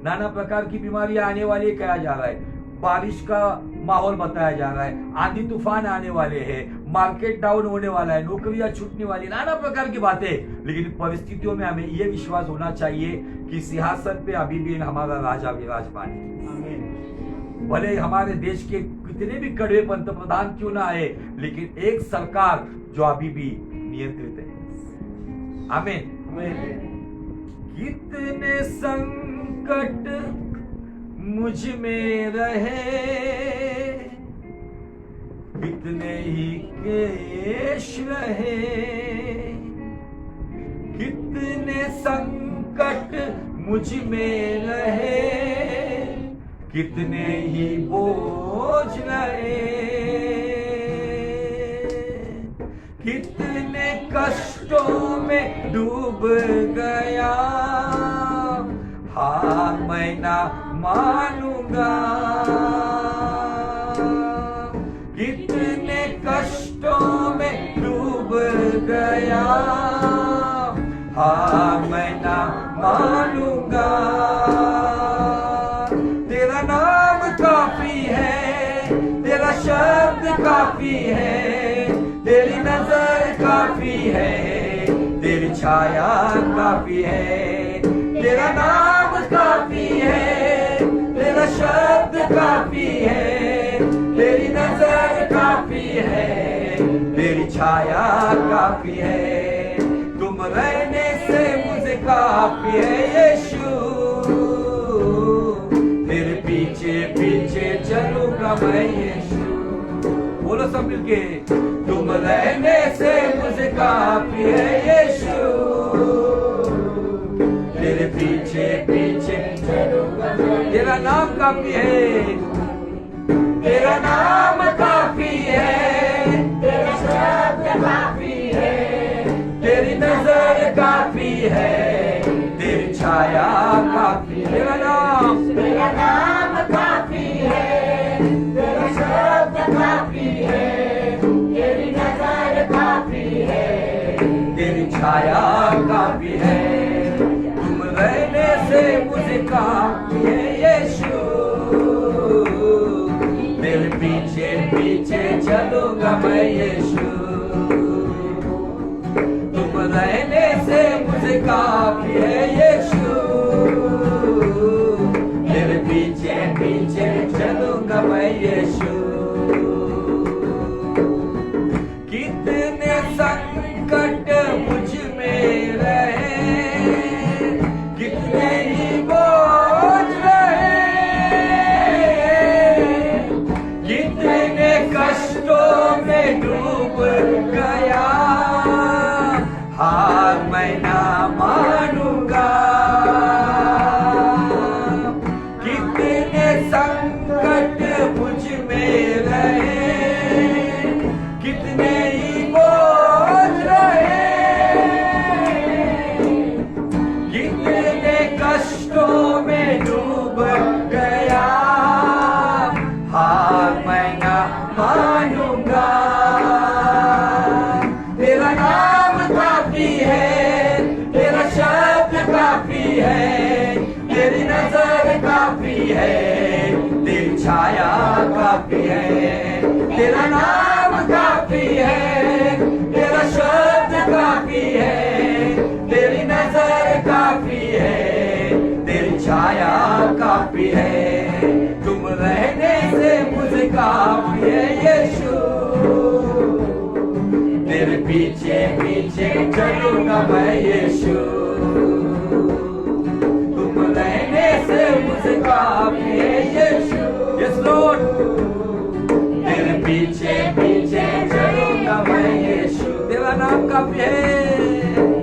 S1: नाना प्रकार की बीमारियां आने वाली है, कहा जा रहा है, बारिश का माहौल बताया जा रहा है, आंधी तूफान आने वाले हैं, मार्केट डाउन होने वाला है, नौकरियां छूटने वाली, नाना प्रकार की बातें। लेकिन परिस्थितियों में हमें यह विश्वास होना चाहिए कि सिंहासन पे अभी भी हमारा राजा विराजमान है। भले हमारे देश के कितने भी कड़वे पंतप्रधान क्यों ना आए, लेकिन एक सरकार जो अभी भी नियंत्रित है। आमीन। कितने संकट मुझ में रहे, कितने ही क्लेश रहे, कितने संकट मुझ में रहे, कितने ही बोझ रहे, कितने कष्टों में डूब गया, हार मैं ना मानूंगा। कितने कष्टों में डूब गया, हार मैं ना मानूंगा। तेरा नाम काफी है, तेरा शब्द काफी है, तेरी नजर काफी है, तेरी छाया काफी है। तेरा नाम काफी है, तेरा शब्द काफी है, तेरी नजर काफी है, तेरी छाया काफी है। तुम रहने से मुझे काफी है यीशु, तेरे पीछे पीछे चलूंगा मैं यीशु। बोलो सब मिलके, तुम रहने से मुझे काफी है यीशु, तेरे पीछे पीछे चलूंगा। तेरा नाम काफी है, तेरा नाम काफी है, तेरा शब्द काफी है, तेरी नजर काफी है, तेरी छाया काफी है। तेरा नाम काफी है, तेरा शब्द काफी है, तेरी नजर काफी है, तेरी छाया काफी है। तुम रहने से मुझे काफी है यीशु, तेरे पीछे पीछे चलूंगा मैं यीशु। तुम रहने से मुझे काफी है यीशु, तेरे पीछे पीछे चलूंगा मैं यीशु। कितने संकट मुझ में रहे, कितने ही बोझ रहे, कितने कष्टों में डूब गया, हार मैं ना मान चलूंगा मैं यीशु, तुम रहने से मुझे काफी है यीशु। यस लॉर्ड, तेरे पीछे पीछे चलूंगा मैं यीशु, तेरा नाम काफी है,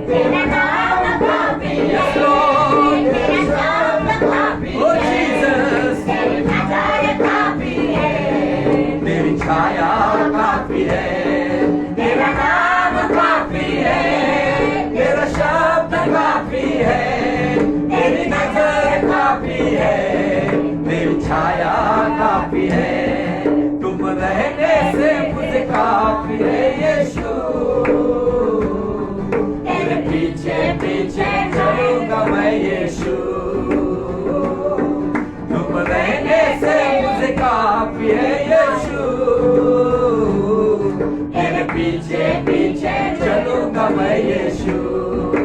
S2: तेरा नाम काफी है,
S1: यस लॉर्ड,
S2: तेरा शब्द काफी
S1: ओ
S2: है,
S1: जीसस,
S2: तेरी नजर काफी है,
S1: तेरी छाया काफी है, तेरा नाम काफी है, तेरा शब्द काफी है, तेरी नजर काफी है, तेरी छाया काफी है, तुम रहने से मुझे काफी है यीशु, तेरे पीछे पीछे चलूंगा मैं यीशु, तुम रहने से मुझे काफी है यीशु, तेरे पीछे पीछे चलूंगा मैं यीशु।